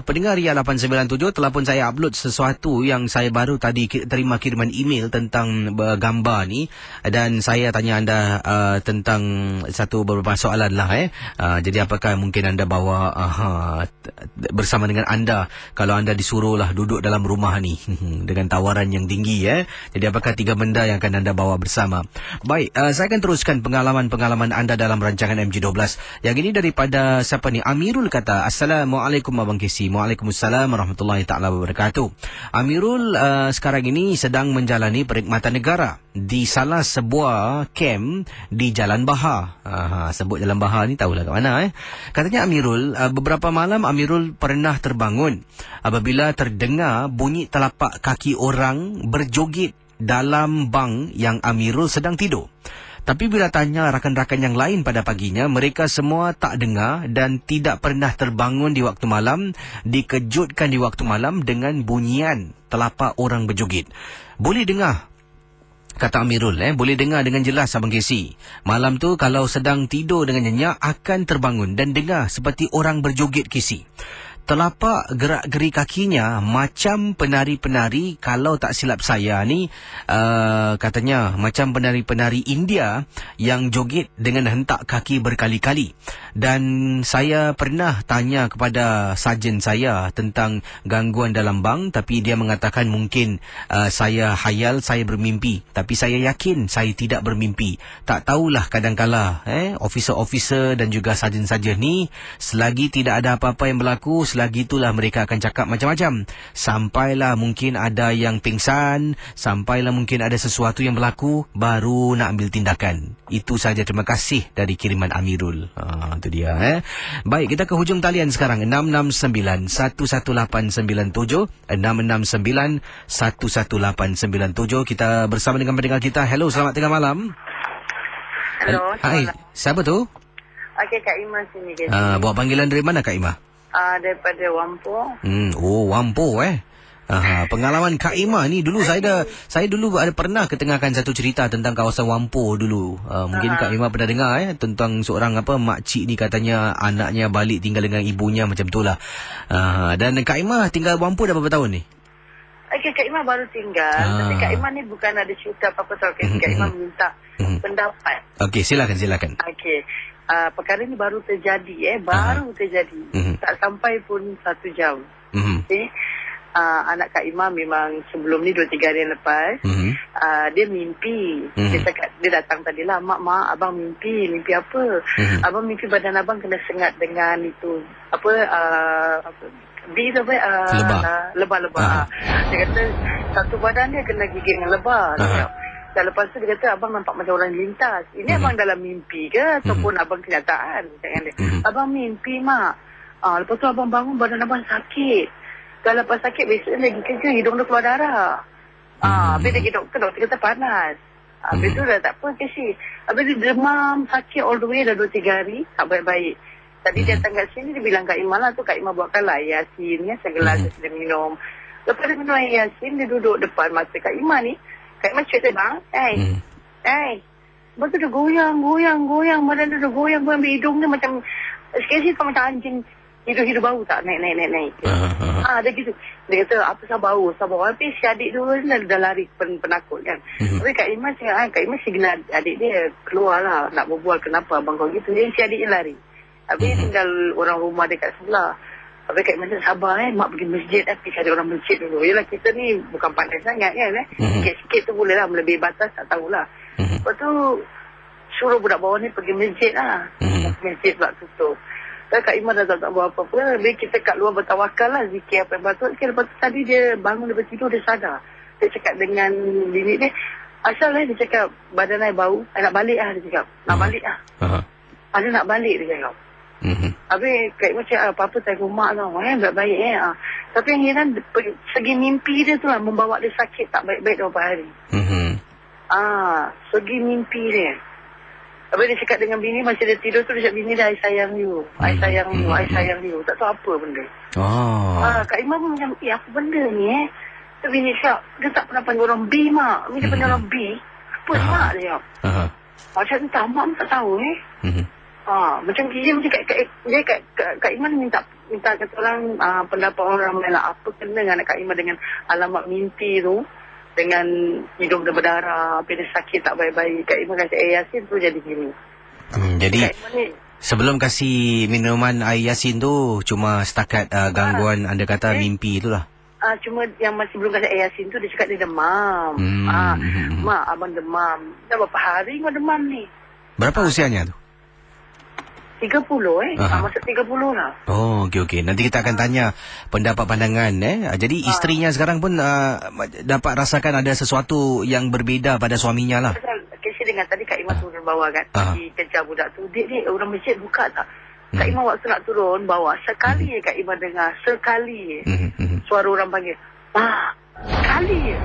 Pendengar Ria 897, telah pun saya upload sesuatu yang saya baru tadi terima kiriman email tentang gambar ni. Dan saya tanya anda tentang beberapa soalan lah. Jadi apakah mungkin anda bawa bersama dengan anda kalau anda disuruh lah duduk dalam rumah ni dengan tawaran yang tinggi. Jadi apakah 3 benda yang akan anda bawa bersama? Baik, saya akan teruskan pengalaman anda dalam rancangan MG12. Yang ini daripada siapa ni? Amirul kata, Assalamualaikum Abang Casey. Waalaikumsalam warahmatullahi ta'ala wabarakatuh. Amirul sekarang ini sedang menjalani perkhidmatan negara di salah sebuah camp di Jalan Bahar. Sebut Jalan Bahar ni tahulah kat mana. Katanya Amirul, beberapa malam Amirul pernah terbangun apabila terdengar bunyi telapak kaki orang berjoget dalam bang yang Amirul sedang tidur. Tapi bila tanya rakan-rakan yang lain pada paginya, mereka semua tak dengar dan tidak pernah terbangun di waktu malam, dikejutkan di waktu malam dengan bunyian telapak orang berjoget. Boleh dengar, kata Amirul, boleh dengar dengan jelas Abang Casey. Malam tu kalau sedang tidur dengan nyenyak akan terbangun dan dengar seperti orang berjoget Casey. Telapak gerak-geri kakinya macam penari-penari, kalau tak silap saya ni katanya macam penari-penari India yang joget dengan hentak kaki berkali-kali. Dan saya pernah tanya kepada sarjan saya tentang gangguan dalam bang, tapi dia mengatakan mungkin saya hayal, saya bermimpi. Tapi saya yakin saya tidak bermimpi. Tak tahulah, kadang-kala officer-officer dan juga sarjan-sarjan ni, selagi tidak ada apa-apa yang berlaku, selagi itulah mereka akan cakap macam-macam. Sampailah mungkin ada yang pingsan, sampailah mungkin ada sesuatu yang berlaku, baru nak ambil tindakan. Itu saja. Terima kasih dari kiriman Amirul. Itu dia. Baik, kita ke hujung talian sekarang. 669-11897 669-11897. Kita bersama dengan pendengar kita. Hello, selamat tengah malam. Hello. Hai, siapa tu? Okey, Kak Ima sini. Buat panggilan dari mana Kak Ima? Daripada Wampo. Wampo pengalaman Kak Ima ni dulu saya dulu ada pernah ketengahkan satu cerita tentang kawasan Wampo dulu. Mungkin Kak Ima pernah dengar tentang seorang makcik ni, katanya anaknya balik tinggal dengan ibunya macam itulah. Dan Kak Ima tinggal Wampo dah berapa tahun ni? Okey, Kak Ima baru tinggal. Tapi Kak Ima ni bukan ada cerita apa-apa tau. Kak Ima minta pendapat. Okey, silakan. Okey. Perkara ni baru terjadi baru terjadi. Tak sampai pun 1 jam. Okey. Anak Kak Ima memang sebelum ni 2-3 hari yang lepas dia mimpi. Dia cakap, dia datang tadi lah, mak abang mimpi apa? Abang mimpi badan abang kena sengat dengan itu lebah. Dia kata satu badan dia kena gigit dengan lebah. Dan lepas tu dia kata abang nampak macam orang lintas. Ini abang dalam mimpi ke ataupun abang kenyataan? Abang mimpi mak. Lepas tu abang bangun badan abang sakit. Dan lepas sakit besok lagi kerja, hidung dia keluar darah. Habis dia pergi doktor kata panas. Habis tu dah tak apa Casey. Habis dia demam sakit all the way dah 2-3 hari. Tak baik-baik. Tadi dia datang kat sini, dia bilang Kak Ima lah tu, Kak Ima buatkanlah air yasin segelas dia sedang minum. Lepas dia minum air yasin, dia duduk depan mata Kak Ima ni. Kak Ima cakap bang, lepas tu dia goyang, badan dia goyang, hidung dia macam, sikit-sikit macam anjing, hidup bau tak, naik. Dia gitu. Dia kata, apa bau. Habis si adik tu dah lari penakut kan. Tapi Kak Ima cakap, Kak Ima signal adik dia keluar lah, nak berbual kenapa abang kau gitu. Jadi si adik dia lari. Habis tinggal orang rumah dekat sebelah. Habis Kak Ima cakap, sabar mak pergi masjid pergi cari orang masjid dulu. Yelah kita ni bukan pandai sangat kan sikit-sikit tu boleh lah, melebihi batas tak tahulah. Lepas tu suruh budak bawah ni pergi masjid lah. Masjid pula tutup. Kak Ima dah tak buat apa-apa. Habis kita kat luar bertawakal lah, zikir apa yang patut. Lepas tu tadi dia bangun daripada tidur, dia sadar. Dia cakap dengan bini dia, asal dia cakap badan saya bau, nak balik lah dia cakap. Nak balik lah. Ada nak balik dia cakap. Habis Kak Ima cakap apa-apa saya rumah tau. Baik-baik Tapi yang heran, segi mimpi dia tu lah membawa dia sakit tak baik-baik beberapa hari. Segi mimpi dia. Habis dia cakap dengan bini, masa dia tidur tu dia cakap bini dia, I sayang you. I sayang you. Tak tahu apa benda. Kak Ima pun macam, apa benda ni Tu bini cakap, dia tak pernah panggil orang B, Mak. Dia panggil orang B. Apa Mak dia? Macam tu tak, Mak tak tahu macam dia macam Kak Iman minta kata orang pendapat orang ramai lah. Apa kena dengan Kak Iman dengan alamat mimpi tu, dengan hidung dia berdarah, apa dia sakit tak baik-baik. Kak Iman kata Yasin tu jadi gini. Jadi sebelum kasih minuman air Yasin tu cuma setakat gangguan anda kata mimpi itulah. Cuma yang masih belum kasih air Yasin tu dia cakap dia demam. Mak, abang demam. Dah berapa hari kau demam ni? Berapa usianya tu? 30 masuk 30 lah. Oh, okey. Nanti kita akan tanya pendapat pandangan Jadi isterinya sekarang pun dapat rasakan ada sesuatu yang berbeza pada suaminya lah. Kasi dengan tadi Kak Iman turun bawah kan. Di kejar budak tu. Dek, orang masjid buka tak? Kak Iman waktu nak turun bawah, sekali Kak Iman dengar, sekali suara orang panggil. Sekali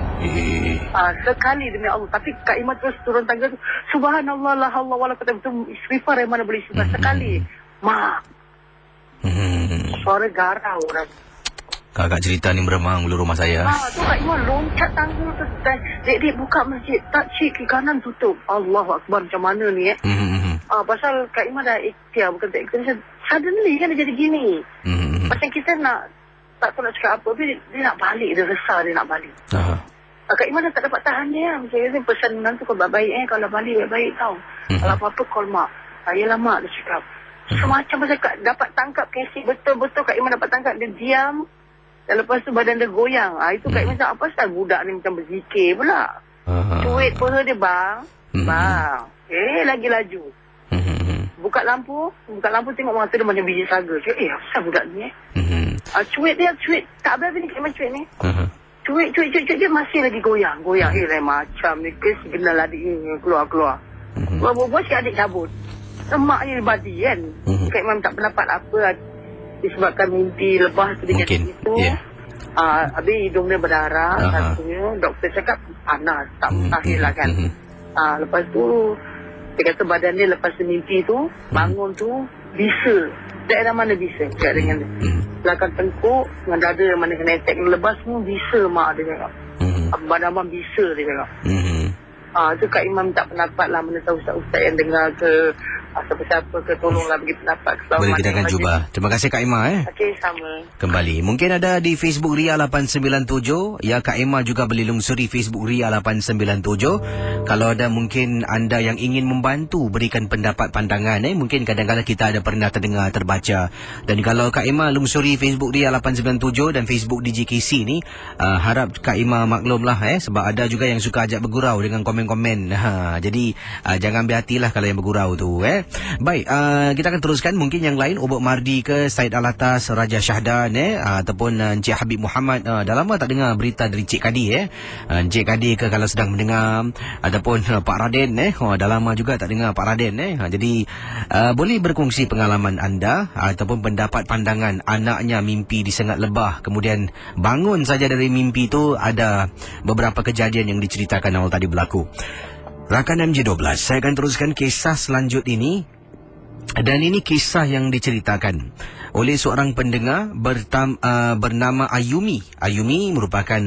sekali demi Allah. Tapi Kak Iman terus turun tangga tu, subhanallah la haula wala quwwata illa billah, istighfar yang mana boleh istighfar sekali. Mak, suara garau orang. Kakak cerita ni meremang dulu rumah saya. Tu Kak Iman loncat tangga tu. Dek buka masjid, tak cik kiri kanan tutup. Allahu Akbar, macam mana ni pasal Kak Iman dah ikhtiar, bukan tak ikhtiar. Suddenly kan dia jadi gini. Macam kita tak tahu nak cakap apa, tapi dia nak balik, dia resah dia nak balik. Kak Iman dah tak dapat tahan dia. Macam dia pesanan tu, kalau baik-baik kalau balik baik-baik tau. Kalau apa-apa call Mak. Yalah Mak, dia cakap. Semacam pasal dapat tangkap Casey, betul-betul Kak Iman dapat tangkap. Dia diam, dan lepas tu badan dia goyang. Itu Kak Iman cakap, apa pasal budak ni macam berzikir pula. Cuit peha dia bang. Lagi laju. Buka lampu tengok mata dia macam biji saga. Cakap, apa budak ni cuit tak habis ni Kak Iman cuit ni. Cuit dia masih lagi goyang. Lain macam ni kes kenal adik ni keluar. Buat si adik cabut. Mak ni badi kan. Kak Iman tak pendapat apa disebabkan mimpi lepas tu dia jadi itu. Habis hidung dia berdarah. Satunya doktor cakap panas, tak mustahil lah kan. Lepas tu dia kata badan dia lepas mimpi tu, bangun tu bisa. Daerah mana bisa? Cakap dengan belakang tengkuk, dengan dada yang mana kena attack lepas semua bisa Mak dia cakap. Badan abang bisa dia cakap. Tu Kak Imam tak pendapat lah, mana tahu ustaz-ustaz yang dengar ke siapa-siapa ke, tolonglah bagi pendapat. Boleh, kita akan cuba. Terima kasih Kak Ima. Okey, sama. Kembali. Mungkin ada di Facebook Ria 897. Ya, Kak Ima juga boleh lungsuri Facebook Ria 897. Kalau ada mungkin anda yang ingin membantu berikan pendapat pandangan mungkin kadang-kadang kita ada pernah terdengar, terbaca. Dan kalau Kak Ima lungsuri Facebook Ria 897 dan Facebook DJKC ni, harap Kak Ima maklumlah sebab ada juga yang suka ajak bergurau dengan komen-komen. Jadi jangan ambil hatilah kalau yang bergurau tu. Baik, kita akan teruskan. Mungkin yang lain, Obot Mardi ke, Said Alatas, Raja Syahdan ataupun Encik Habib Muhammad. Dah lama tak dengar berita dari Encik Kadi Encik Kadi ke kalau sedang mendengar, ataupun Pak Raden dah lama juga tak dengar Pak Raden Jadi boleh berkongsi pengalaman anda ataupun pendapat pandangan anaknya mimpi disengat lebah, kemudian bangun saja dari mimpi tu ada beberapa kejadian yang diceritakan awal tadi berlaku. Rakan MJ12, saya akan teruskan kisah selanjut ini. Dan ini kisah yang diceritakan oleh seorang pendengar bernama Ayumi. Ayumi merupakan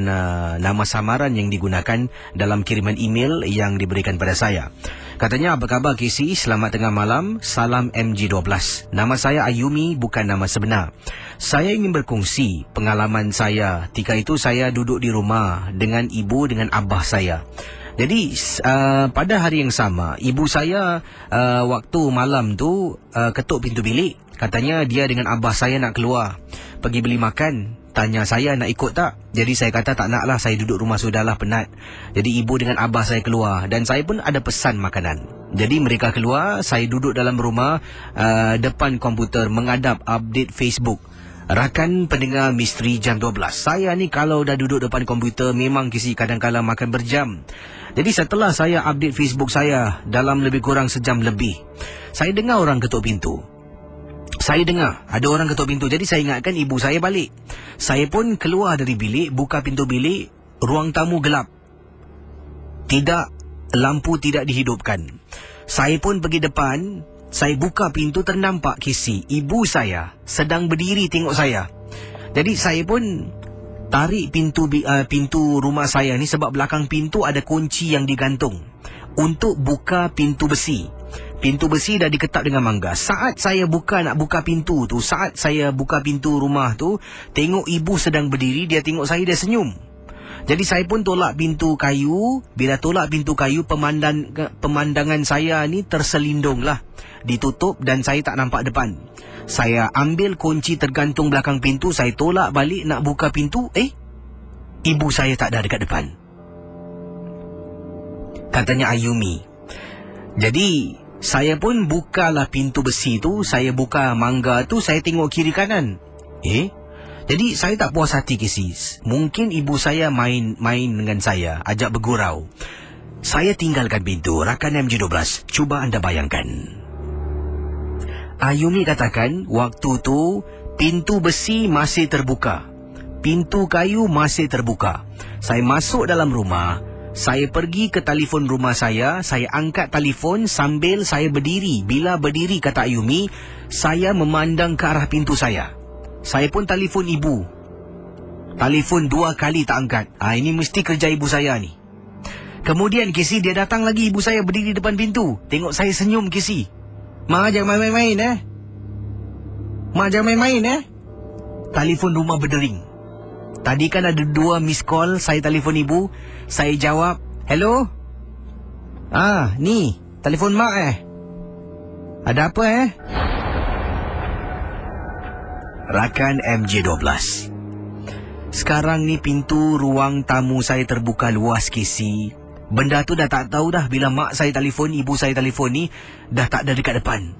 nama samaran yang digunakan dalam kiriman email yang diberikan pada saya. Katanya, apa khabar KC? Selamat tengah malam. Salam MJ12. Nama saya Ayumi, bukan nama sebenar. Saya ingin berkongsi pengalaman saya. Ketika itu saya duduk di rumah dengan ibu dengan abah saya. Jadi pada hari yang sama, ibu saya waktu malam tu ketuk pintu bilik. Katanya dia dengan abah saya nak keluar pergi beli makan. Tanya saya nak ikut tak? Jadi saya kata tak nak lah, saya duduk rumah sudahlah, penat. Jadi ibu dengan abah saya keluar dan saya pun ada pesan makanan. Jadi mereka keluar, saya duduk dalam rumah depan komputer menghadap update Facebook. Rakan pendengar misteri jam 12. Saya ni kalau dah duduk depan komputer memang kisi kadang-kadang makan berjam. Jadi setelah saya update Facebook saya dalam lebih kurang sejam lebih, saya dengar orang ketuk pintu. Saya dengar ada orang ketuk pintu. Jadi saya ingatkan ibu saya balik. Saya pun keluar dari bilik, buka pintu bilik, ruang tamu gelap. Lampu tidak dihidupkan. Saya pun pergi depan. Saya buka pintu, ternampak kisi ibu saya sedang berdiri tengok saya. Jadi saya pun tarik pintu rumah saya ni sebab belakang pintu ada kunci yang digantung untuk buka pintu besi. Pintu besi dah diketap dengan mangga. Saat saya nak buka pintu tu, saat saya buka pintu rumah tu, tengok ibu sedang berdiri, dia tengok saya, dia senyum. Jadi saya pun tolak pintu kayu. Bila tolak pintu kayu, pemandangan saya ni terselindung lah, ditutup dan saya tak nampak depan. Saya ambil kunci tergantung belakang pintu, saya tolak balik nak buka pintu, ibu saya tak ada dekat depan. Katanya Ayumi. Jadi saya pun bukalah pintu besi tu, saya buka mangga tu, saya tengok kiri kanan. Jadi saya tak puas hati, Kisis. Mungkin ibu saya main dengan saya, ajak bergurau. Saya tinggalkan pintu. Rakan MJ12, cuba anda bayangkan. Ayumi katakan waktu tu pintu besi masih terbuka, pintu kayu masih terbuka. Saya masuk dalam rumah. Saya pergi ke telefon rumah saya angkat telefon sambil saya berdiri. Bila berdiri, kata Ayumi, saya memandang ke arah pintu saya. Saya pun telefon ibu. Telefon 2 kali tak angkat. Ini mesti kerja ibu saya ni. Kemudian Kisi, dia datang lagi, ibu saya berdiri depan pintu. Tengok saya senyum, Kisi. Mak jangan main-main Mak jangan main-main Telefon rumah berdering. Tadi kan ada 2 miss call. Saya telefon ibu, saya jawab, hello? Ni telefon mak Ada apa Rakan MJ12, sekarang ni pintu ruang tamu saya terbuka luas, Kisi. Benda tu dah tak tahu dah. Bila mak saya telefon, ibu saya telefon ni, dah tak ada dekat depan.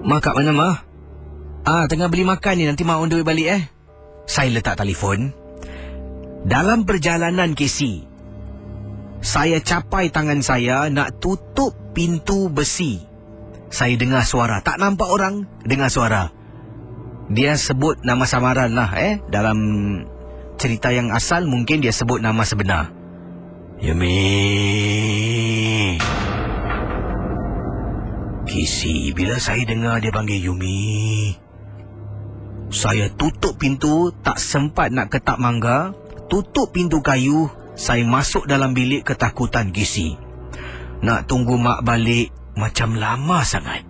Mak kat mana, Mak? Tengah beli makan ni, nanti Mak on the way balik Saya letak telefon. Dalam perjalanan, Kisi, saya capai tangan saya nak tutup pintu besi. Saya dengar suara. Tak nampak orang, dengar suara. Dia sebut nama samaran lah dalam cerita yang asal mungkin dia sebut nama sebenar. Yumi. Kisi, bila saya dengar dia panggil Yumi, saya tutup pintu, tak sempat nak ketap mangga. Tutup pintu kayu, saya masuk dalam bilik ketakutan, Kisi. Nak tunggu mak balik macam lama sangat.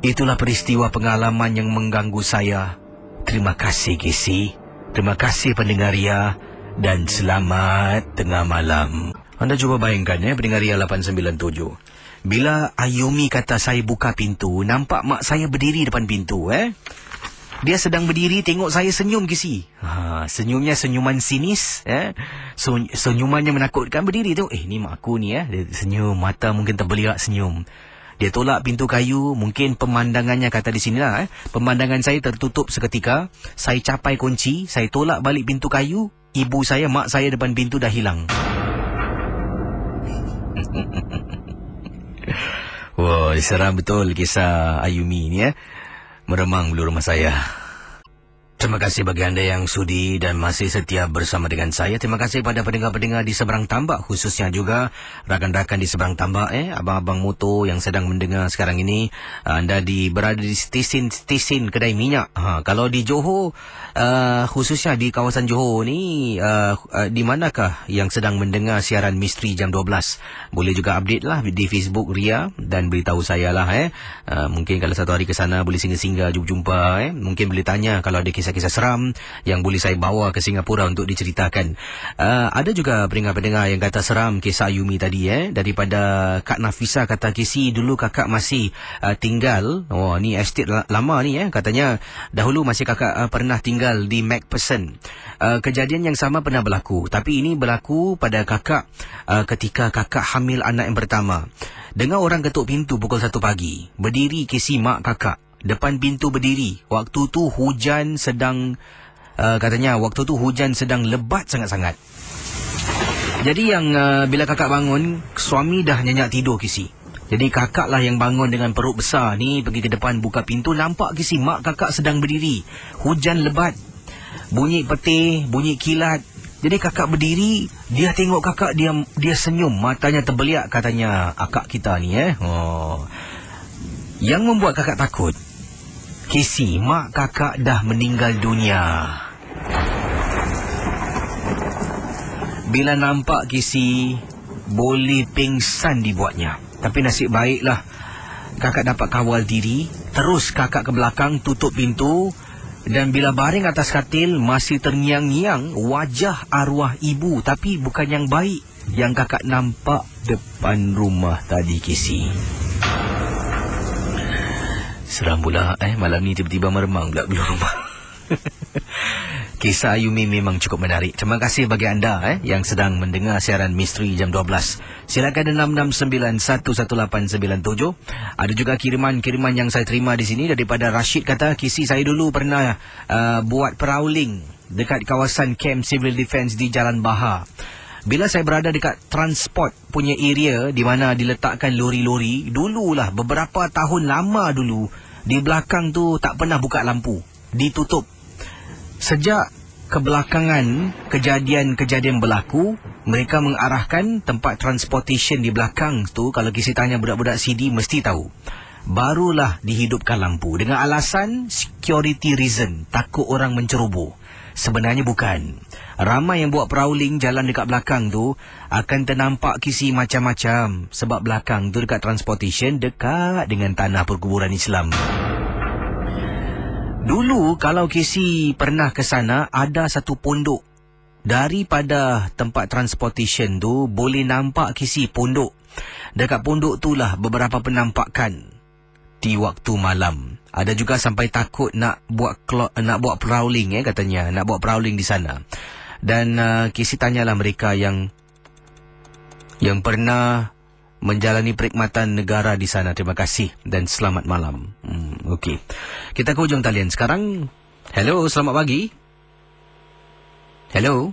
Itulah peristiwa pengalaman yang mengganggu saya. Terima kasih, Kisi. Terima kasih pendengar Ria. Dan selamat tengah malam. Anda cuba bayangkan pendengar Ria 897. Bila Ayumi kata saya buka pintu, nampak mak saya berdiri depan pintu Dia sedang berdiri, tengok saya senyum, Kisi. Senyumnya senyuman sinis senyumannya menakutkan. Berdiri tu, ni mak aku ni dia senyum, mata mungkin terbeliak senyum. Dia tolak pintu kayu, mungkin pemandangannya, kata di sinilah pemandangan saya tertutup seketika. Saya capai kunci, saya tolak balik pintu kayu, ibu saya, mak saya depan pintu dah hilang. Wah, seram betul kisah Ayumi ni meremang bulu rumah saya. Terima kasih bagi anda yang sudi dan masih setia bersama dengan saya. Terima kasih pada pendengar-pendengar di seberang tambak, khususnya juga rakan-rakan di seberang tambak, abang-abang motor yang sedang mendengar sekarang ini. Anda berada di stesen kedai minyak. Kalau di Johor, khususnya di kawasan Johor ni, di manakah yang sedang mendengar siaran misteri jam 12? Boleh juga update lah di Facebook Ria dan beritahu saya lah. Mungkin kalau satu hari ke sana boleh singgah-singgah jumpa. Mungkin boleh tanya kalau ada kisah-kisah seram yang boleh saya bawa ke Singapura untuk diceritakan. Ada juga pendengar-pendengar yang kata seram kisah Ayumi tadi daripada Kak Nafisa, kata Kisi, dulu kakak masih tinggal, ni estate lama ni katanya dahulu masih kakak pernah tinggal di Macpherson. Kejadian yang sama pernah berlaku, tapi ini berlaku pada kakak ketika kakak hamil anak yang pertama. Dengar orang ketuk pintu pukul 1 pagi. Berdiri Kisi, mak kakak depan pintu berdiri. Waktu tu hujan sedang katanya waktu tu hujan sedang lebat sangat-sangat. Jadi yang bila kakak bangun, suami dah nyenyak tidur, Kisi. Jadi kakak lah yang bangun dengan perut besar ni, pergi ke depan buka pintu, nampak, Kisi, mak kakak sedang berdiri. Hujan lebat, bunyi petir, bunyi kilat. Jadi kakak berdiri, dia tengok kakak, dia senyum, matanya terbeliak, katanya akak kita ni Yang membuat kakak takut, Kisi, mak kakak dah meninggal dunia. Bila nampak Kisi, boleh pingsan dibuatnya. Tapi nasib baiklah kakak dapat kawal diri. Terus kakak ke belakang tutup pintu. Dan bila baring atas katil, masih terngiang-ngiang wajah arwah ibu. Tapi bukan yang baik yang kakak nampak depan rumah tadi, Kisi. Seram pula malam ni tiba-tiba meremang pula bulu rumah. Kisah Ayumi memang cukup menarik. Terima kasih bagi anda yang sedang mendengar siaran Misteri Jam 12. Silakan 669-11897. Ada juga kiriman-kiriman yang saya terima di sini daripada Rashid. Kata, Kisi, saya dulu pernah buat prowling dekat kawasan Camp Civil Defence di Jalan Bahar. Bila saya berada dekat transport punya area di mana diletakkan lori-lori, dululah beberapa tahun lama dulu, di belakang tu tak pernah buka lampu, ditutup. Sejak kebelakangan kejadian-kejadian berlaku, mereka mengarahkan tempat transportation di belakang tu. Kalau Kisi tanya budak-budak CD mesti tahu. Barulah dihidupkan lampu dengan alasan security reason, takut orang menceroboh. Sebenarnya bukan. Ramai yang buat prowling jalan dekat belakang tu akan ternampak Kisi macam-macam. Sebab belakang tu dekat transportation dekat dengan tanah perkuburan Islam. Dulu kalau Kisi pernah ke sana, ada satu pondok. Daripada tempat transportation tu boleh nampak Kisi pondok. Dekat pondok tu lah beberapa penampakan di waktu malam. Ada juga sampai takut nak buat prowling katanya, nak buat prowling di sana. Dan Kisi tanyalah mereka yang pernah menjalani perkhidmatan negara di sana. Terima kasih dan selamat malam. Okey. Kita ke hujung talian sekarang. Hello, selamat pagi. Hello.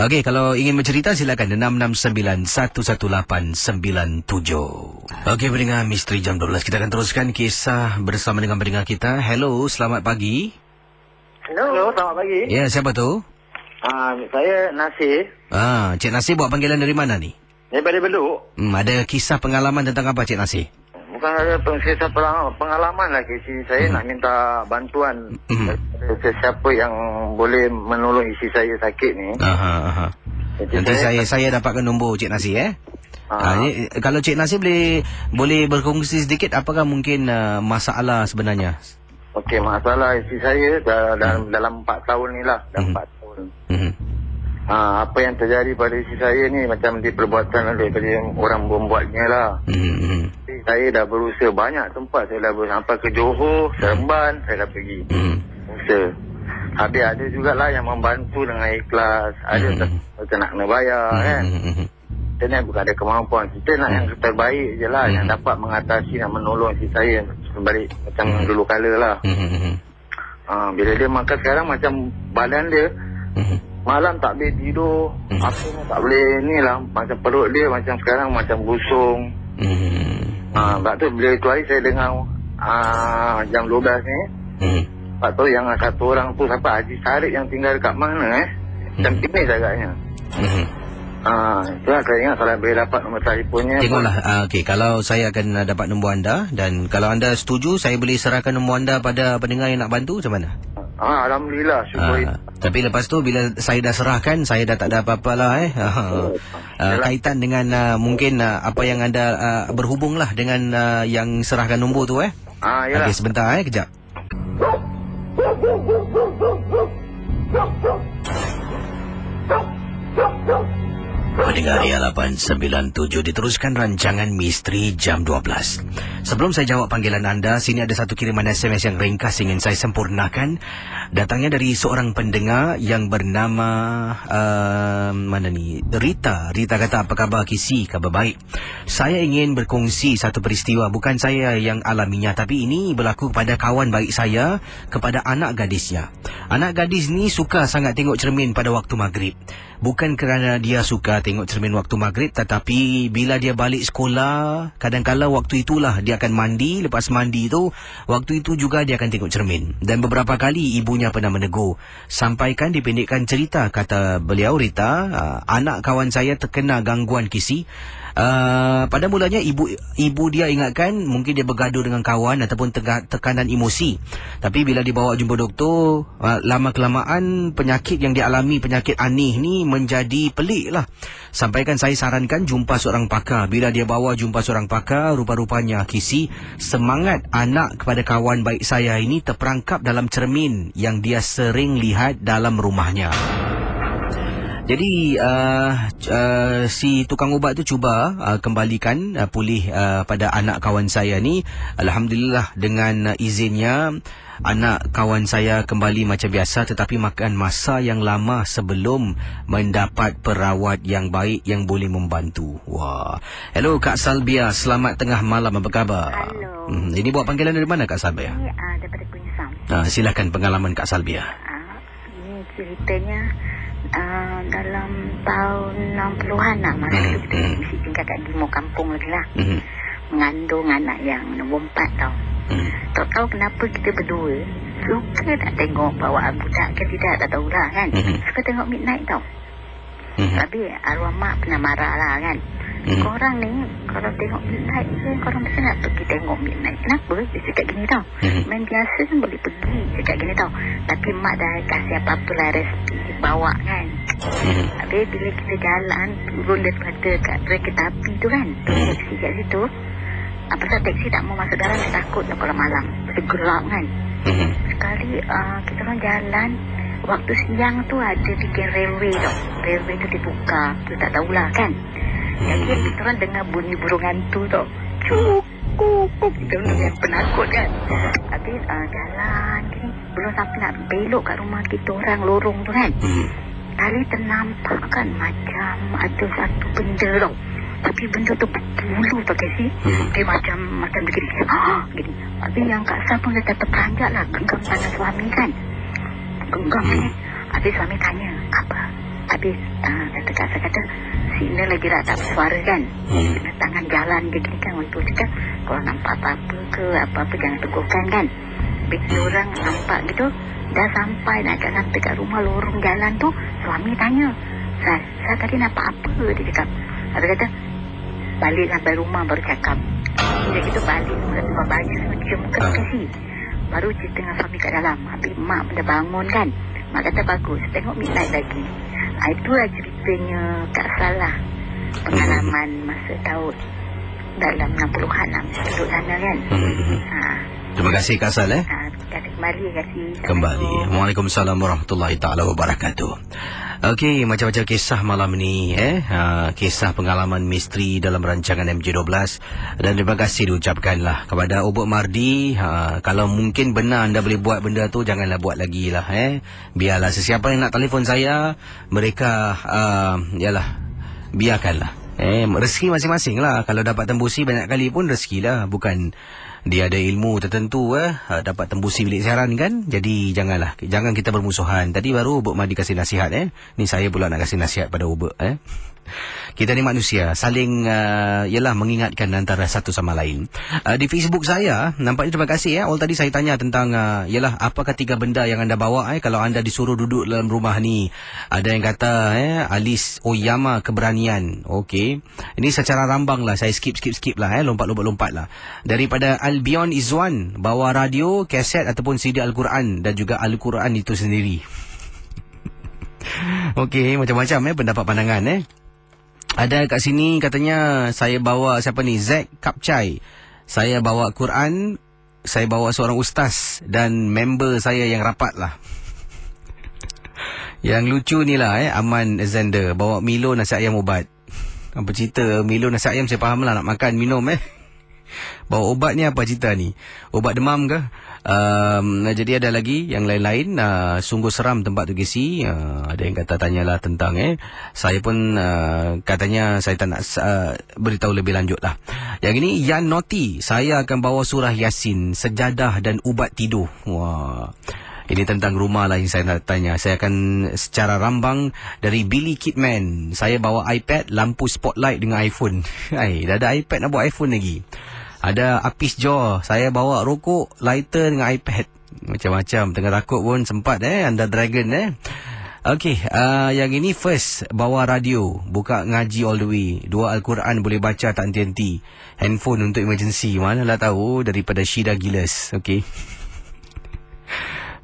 Okey, kalau ingin bercerita silakan 669-11897. Okey, pendengar Misteri Jam 12. Kita akan teruskan kisah bersama dengan pendengar kita. Hello, selamat pagi. Hello, selamat pagi. Ya, siapa tu? Saya Nasir. Cik Nasir buat panggilan dari mana ni? Daripada Beluk. Ada kisah pengalaman tentang apa, Cik Nasir? Bukan ada kisah pengalaman lah, Kisi. Saya nak minta bantuan sesiapa yang boleh menolong isteri saya sakit ni. Nanti saya dapatkan nombor Cik Nasir kalau Cik Nasir boleh berkongsi sedikit apakah mungkin masalah sebenarnya? Okey, masalah isteri saya dalam 4 tahun ni lah. Dah 4 tahun. Apa yang terjadi pada isteri saya ni macam diperbuatan daripada orang membuatnya lah. Saya dah berusaha banyak tempat. Saya dah sampai ke Johor, Seremban, saya dah pergi. Usaha. Habis ada jugalah yang membantu dengan ikhlas. Ada kita nak kena bayar kan. Kita ni bukan ada kemampuan. Kita nak yang terbaik je lah. Yang dapat mengatasi dan menolong isteri saya sebalik macam dulu kala lah. Bila dia makan sekarang macam badan dia malam tak boleh tidur. Apa pun tak boleh ni lah. Macam perut dia macam sekarang macam busung. Sebab tu bila itu hari saya dengar jam 12 ni, tak tahu yang satu orang tu siapa, Haji Sarip yang tinggal dekat mana macam Timis agaknya. Itulah saya ingat kalau boleh dapat nombor telefonnya. Tengoklah, okey, kalau saya akan dapat nombor anda dan kalau anda setuju saya boleh serahkan nombor anda pada pendengar yang nak bantu macam mana? Alhamdulillah, syukur. Tapi lepas tu bila saya dah serahkan, saya dah tak ada apa-apa lah kaitan dengan mungkin apa yang anda berhubung lah dengan yang serahkan nombor tu Okey, sebentar kejap. Pendengar Ria 897, diteruskan rancangan Misteri Jam 12. Sebelum saya jawab panggilan anda, sini ada satu kiriman SMS yang ringkas ingin saya sempurnakan. Datangnya dari seorang pendengar yang bernama Rita. Rita kata, apa khabar Kisi? Khabar baik. Saya ingin berkongsi satu peristiwa. Bukan saya yang alaminya, tapi ini berlaku kepada kawan baik saya, kepada anak gadisnya. Anak gadis ni suka sangat tengok cermin pada waktu maghrib. Bukan kerana dia suka tengok cermin waktu maghrib, tetapi bila dia balik sekolah, kadang-kala waktu itulah dia akan mandi. Lepas mandi tu, waktu itu juga dia akan tengok cermin. Dan beberapa kali ibunya pernah menegur. Sampaikan dipendekkan cerita, kata beliau, Rita, anak kawan saya terkena gangguan kisi. Pada mulanya ibu dia ingatkan mungkin dia bergaduh dengan kawan ataupun tekanan emosi. Tapi bila dibawa jumpa doktor, lama-kelamaan penyakit yang dialami, penyakit aneh ni menjadi pelik lah. Sampaikan saya sarankan jumpa seorang pakar. Bila dia bawa jumpa seorang pakar, rupa-rupanya kisi, semangat anak kepada kawan baik saya ini terperangkap dalam cermin yang dia sering lihat dalam rumahnya. Jadi si tukang ubat tu cuba kembalikan pulih pada anak kawan saya ni. Alhamdulillah, dengan izinnya anak kawan saya kembali macam biasa, tetapi makan masa yang lama sebelum mendapat perawat yang baik yang boleh membantu. Wah. Hello Kak Salbia, selamat tengah malam, apa khabar? Hello. Ini buat panggilan dari mana Kak Salbia? Ini daripada Kunyasam. Silakan pengalaman Kak Salbia. Ini ceritanya dalam tahun 60-an lah. Masa tu kita mesti tinggal kat Dimo kampung lagi lah. Mengandung anak yang nombor 4 tau. Tak tahu kenapa kita berdua suka tak tengok bawaan budak ke tidak, tak tahulah kan. Suka tengok midnight tau. Tapi arwah mak pernah marah lah kan. Korang ni kalau tengok midnight ke, korang mesti nak pergi tengok midnight. Kenapa? Dia cakap gini tau. Main biasa kan boleh pergi, cakap gini tau. Tapi mak dah kasih apa-apa lah resipi bawa kan. Habis bila kita jalan turun daripada kat kereta api tu kan, taksi kat situ, pasal taksi tak mau masuk dalam, dia takut kalau malam dia gelap kan. Sekali kita orang jalan, waktu siang tu ada bikin railway tau. Railway tu dibuka, tu tak tahulah kan. Jadi kita orang dengar bunyi burung hantu tau. Cukup kita orang yang penakut kan. Habis jalan ni, belum sampai nak belok kat rumah kita orang lorong tu kan, kali ternampak kan macam ada satu benda tau. Tapi benda tu berbulu pakai si. Dia macam begini. Gini. Habis yang Kak Sah pun dia terperanjat lah, genggam tangan suami kan. Genggam ni. Habis suami tanya, apa? Habis kata Kak Sah kata, sini lagi tak bersuara kan. Tangan jalan dia gini kan. Waktu cakap, kalau nampak apa-apa ke, apa-apa jangan tegurkan kan. Habis orang nampak gitu, dah sampai nak sampai kat rumah lorong jalan tu, suami tanya, Saya tadi nampak apa? Dia cakap. Habis kata, balik sampai rumah baru cakap. Dia gitu balik, buka baju semua cium muka kasi. Baru cerita dengan suami kat dalam. Habis mak dah bangun kan. Mak kata bagus, tengok midnight lagi. Itulah ceritanya Kak Salah. Pengalaman masa tahun dalam 60-an lah, duduk sana kan. Terima kasih Kak Sal. Kembali kasih. Kembali. Waalaikumsalam warahmatullahi taala wabarakatuh. Okey, macam-macam kisah malam ni kisah pengalaman misteri dalam rancangan MJ12. Dan terima kasih diucapkanlah kepada Ubud Mardi. Kalau mungkin benar anda boleh buat benda tu, janganlah buat lagi lah. Biarlah sesiapa yang nak telefon saya, mereka biarkanlah. Rezeki masing-masing lah. Kalau dapat tembusi banyak kali pun rezeki lah. Bukan dia ada ilmu tertentu dapat tembusi bilik siaran kan. Jadi jangan kita bermusuhan. Tadi baru Ubud Mahdi kasih nasihat ni saya pula nak kasih nasihat pada Ubud. Kita ni manusia, saling mengingatkan antara satu sama lain. Di Facebook saya nampaknya, terima kasih all tadi saya tanya tentang apakah 3 benda yang anda bawa kalau anda disuruh duduk dalam rumah ni. Ada yang kata Alis Oyama keberanian. Okey, ini secara rambang lah, saya skip lah, lompat lah. Daripada Albion Izwan, bawa radio, kaset ataupun CD Al-Quran dan juga Al-Quran itu sendiri. Okey, macam-macam pendapat pandangan. Ada kat sini katanya, saya bawa siapa ni, Zack Kapcai. Saya bawa Quran, saya bawa seorang ustaz dan member saya yang rapat lah. Yang lucu ni lah Aman Zander bawa Milo nasi ayam ubat. Apa cerita Milo nasi ayam, saya faham lah nak makan minum Bawa ubat ni apa cerita ni? Ubat demam ke? Jadi ada lagi yang lain-lain. Sungguh seram tempat tu Kisi. Ada yang kata tanyalah tentang saya pun katanya saya tak nak beritahu lebih lanjut lah. Yang ini Yan Noti, saya akan bawa surah Yasin, sejadah dan ubat tidur. Wah. Ini tentang rumah lah yang saya nak tanya. Saya akan secara rambang dari Billy Kidman. Saya bawa iPad, lampu spotlight dengan iPhone. Dah ada iPad nak buat iPhone lagi. Ada Apis Jaw. Saya bawa rokok, lighter dengan iPad. Macam-macam. Tengah takut pun sempat Anda Dragon Okey, yang ini first bawa radio, buka ngaji all the way. 2 Al-Quran boleh baca tak henti-henti. Handphone untuk emergency, manalah tahu daripada Syida Giles. Okey.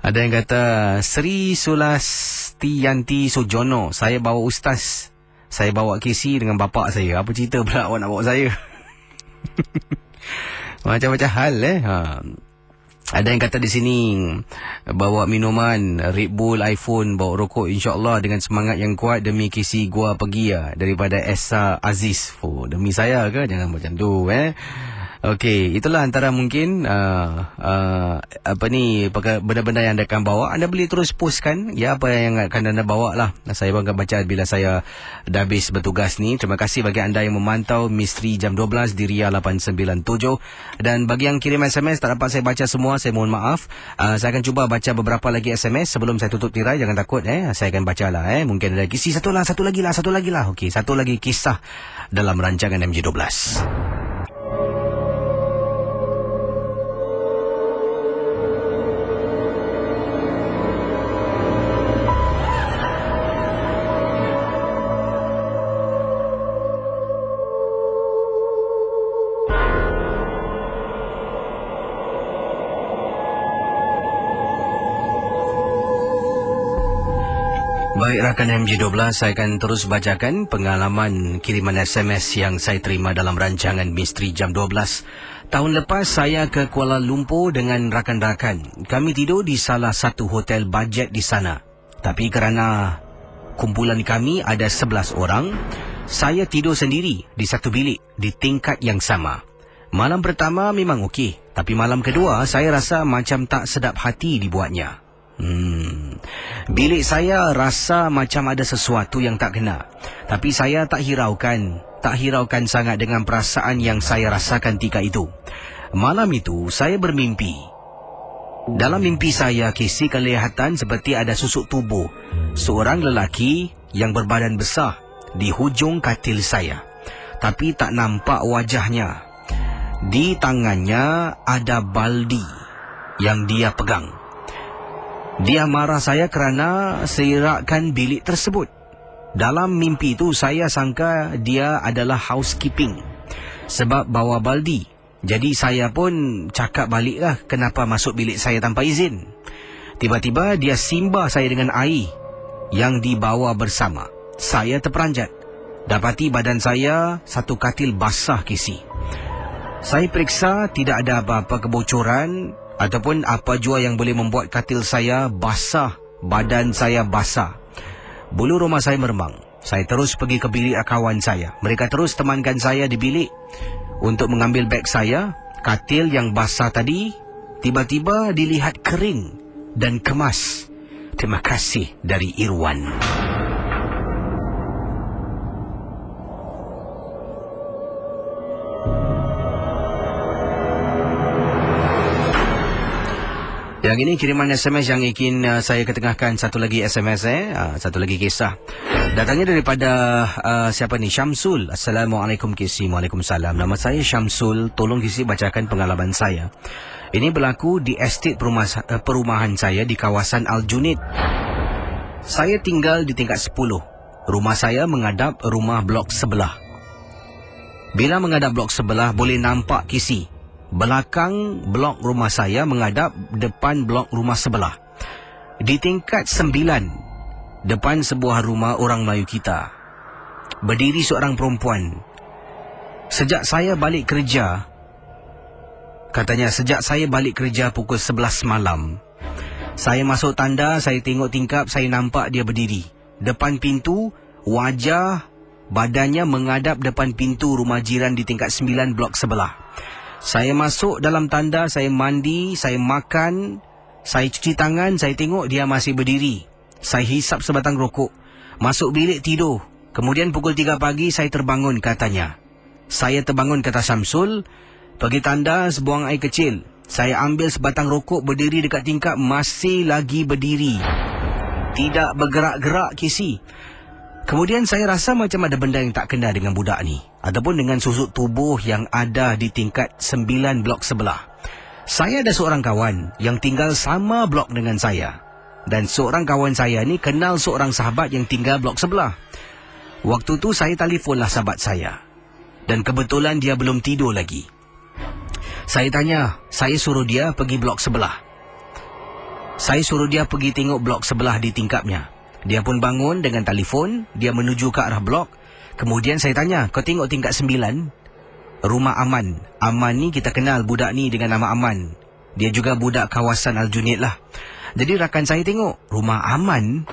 Ada yang kata Sri Sulastiyanti Sojono, saya bawa ustaz. Saya bawa KC dengan bapak saya. Apa cerita pula awak nak bawa saya? Macam-macam hal Ada yang kata di sini bawa minuman, Red Bull, iPhone, bawa rokok, insya-Allah dengan semangat yang kuat demi kisi gua pergi daripada Esa Aziz. Demi saya ke? Jangan macam tu Okey, itulah antara mungkin benda-benda yang anda akan bawa. Anda boleh terus postkan apa yang akan anda bawa lah. Saya akan baca bila saya dah habis bertugas ni. Terima kasih bagi anda yang memantau Misteri Jam 12 di Ria 897. Dan bagi yang kirim SMS tak dapat saya baca semua, saya mohon maaf. Saya akan cuba baca beberapa lagi SMS sebelum saya tutup tirai. Jangan takut saya akan baca lah Mungkin ada kisah satu lagi lah. Okey, satu lagi kisah dalam rancangan MJ12. Baik rakan MJ12, saya akan terus bacakan pengalaman kiriman SMS yang saya terima dalam rancangan Misteri Jam 12. Tahun lepas saya ke Kuala Lumpur dengan rakan-rakan. Kami tidur di salah satu hotel bajet di sana. Tapi kerana kumpulan kami ada 11 orang, saya tidur sendiri di satu bilik di tingkat yang sama. Malam pertama memang okey, tapi malam kedua saya rasa macam tak sedap hati dibuatnya. Bilik saya rasa macam ada sesuatu yang tak kena. Tapi saya tak hiraukan sangat dengan perasaan yang saya rasakan ketika itu. Malam itu saya bermimpi. Dalam mimpi saya kelihatan seperti ada susuk tubuh seorang lelaki yang berbadan besar di hujung katil saya. Tapi tak nampak wajahnya. Di tangannya ada baldi yang dia pegang. Dia marah saya kerana seirakan bilik tersebut. Dalam mimpi itu saya sangka dia adalah housekeeping sebab bawa baldi. Jadi saya pun cakap baliklah kenapa masuk bilik saya tanpa izin. Tiba-tiba dia simba saya dengan air yang dibawa bersama. Saya terperanjat. Dapati badan saya satu katil basah kisi. Saya periksa tidak ada apa-apa kebocoran ataupun apa jua yang boleh membuat katil saya basah, badan saya basah. Bulu rumah saya meremang. Saya terus pergi ke bilik kawan saya. Mereka terus temankan saya di bilik untuk mengambil beg saya. Katil yang basah tadi tiba-tiba dilihat kering dan kemas. Terima kasih dari Irwan. Yang ini kiriman SMS yang ingin saya ketengahkan. Satu lagi SMS satu lagi kisah. Datangnya daripada siapa ni? Syamsul. Assalamualaikum Kisi. Waalaikumsalam. Nama saya Syamsul. Tolong Kisi bacakan pengalaman saya. Ini berlaku di estate perumahan saya di kawasan Al-Junid. Saya tinggal di tingkat 10. Rumah saya menghadap rumah blok sebelah. Bila menghadap blok sebelah boleh nampak Kisi. Belakang blok rumah saya menghadap depan blok rumah sebelah. Di tingkat 9, depan sebuah rumah orang Melayu kita, berdiri seorang perempuan. Sejak saya balik kerja pukul 11 malam, saya masuk tanda, saya tengok tingkap, saya nampak dia berdiri depan pintu. Wajah badannya menghadap depan pintu rumah jiran di tingkat 9 blok sebelah. Saya masuk dalam tanda, saya mandi, saya makan, saya cuci tangan, saya tengok dia masih berdiri. Saya hisap sebatang rokok. Masuk bilik tidur. Kemudian pukul 3 pagi saya terbangun, katanya. Saya terbangun, kata Syamsul. Pergi tanda, sebuang air kecil. Saya ambil sebatang rokok, berdiri dekat tingkap, masih lagi berdiri. Tidak bergerak-gerak, Casey. Kemudian saya rasa macam ada benda yang tak kena dengan budak ni, ataupun dengan susuk tubuh yang ada di tingkat 9 blok sebelah. Saya ada seorang kawan yang tinggal sama blok dengan saya. Dan seorang kawan saya ni kenal seorang sahabat yang tinggal blok sebelah. Waktu tu saya telefonlah sahabat saya. Dan kebetulan dia belum tidur lagi. Saya tanya, saya suruh dia pergi blok sebelah. Saya suruh dia pergi tengok blok sebelah di tingkapnya. Dia pun bangun dengan telefon, dia menuju ke arah blok. Kemudian saya tanya, kau tengok tingkat 9? Rumah Aman. Aman ni kita kenal budak ni dengan nama Aman. Dia juga budak kawasan Aljunied lah. Jadi rakan saya tengok, rumah Aman.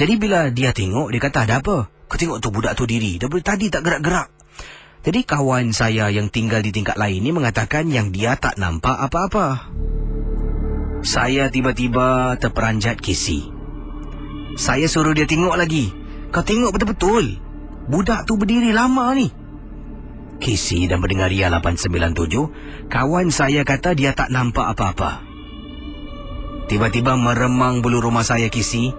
Jadi bila dia tengok, dia kata, ada apa? Kau tengok tu budak tu diri. Dari tadi tak gerak-gerak. Jadi kawan saya yang tinggal di tingkat lain ni mengatakan yang dia tak nampak apa-apa. Saya tiba-tiba terperanjat, Casey. Saya suruh dia tengok lagi. Kau tengok betul-betul. Budak tu berdiri lama ni. Casey dan pendengar Ria 897, kawan saya kata dia tak nampak apa-apa. Tiba-tiba meremang bulu rumah saya, Casey.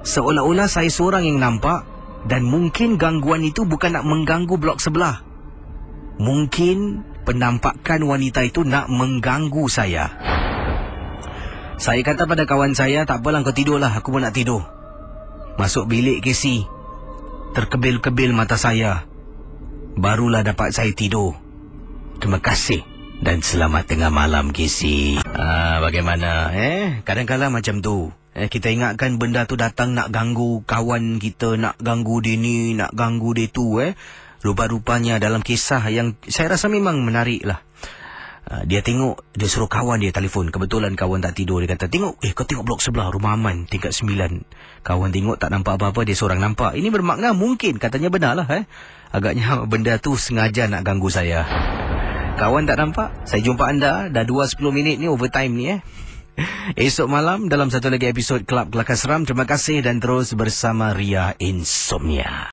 Seolah-olah saya seorang yang nampak. Dan mungkin gangguan itu bukan nak mengganggu blok sebelah. Mungkin penampakan wanita itu nak mengganggu saya. Saya kata pada kawan saya, tak apalah kau tidurlah, aku pun nak tidur. Masuk bilik, Casey. Terkebil-kebil mata saya. Barulah dapat saya tidur. Terima kasih dan selamat tengah malam, Casey. Bagaimana? Kadang-kadang macam tu. Kita ingatkan benda tu datang nak ganggu kawan kita, nak ganggu dia ni, nak ganggu dia tu. Rupa-rupanya dalam kisah yang saya rasa memang menarik lah. Dia tengok, dia suruh kawan dia telefon. Kebetulan kawan tak tidur. Dia kata, tengok, kau tengok blok sebelah, rumah Aman, tingkat 9. Kawan tengok tak nampak apa-apa, dia seorang nampak. Ini bermakna mungkin, katanya benar lah. Agaknya benda tu sengaja nak ganggu saya. Kawan tak nampak, saya jumpa anda. Dah 2:10 minit ni, overtime ni. Esok malam dalam satu lagi episod Kelab Kelakar Seram. Terima kasih dan terus bersama Ria Insomnia.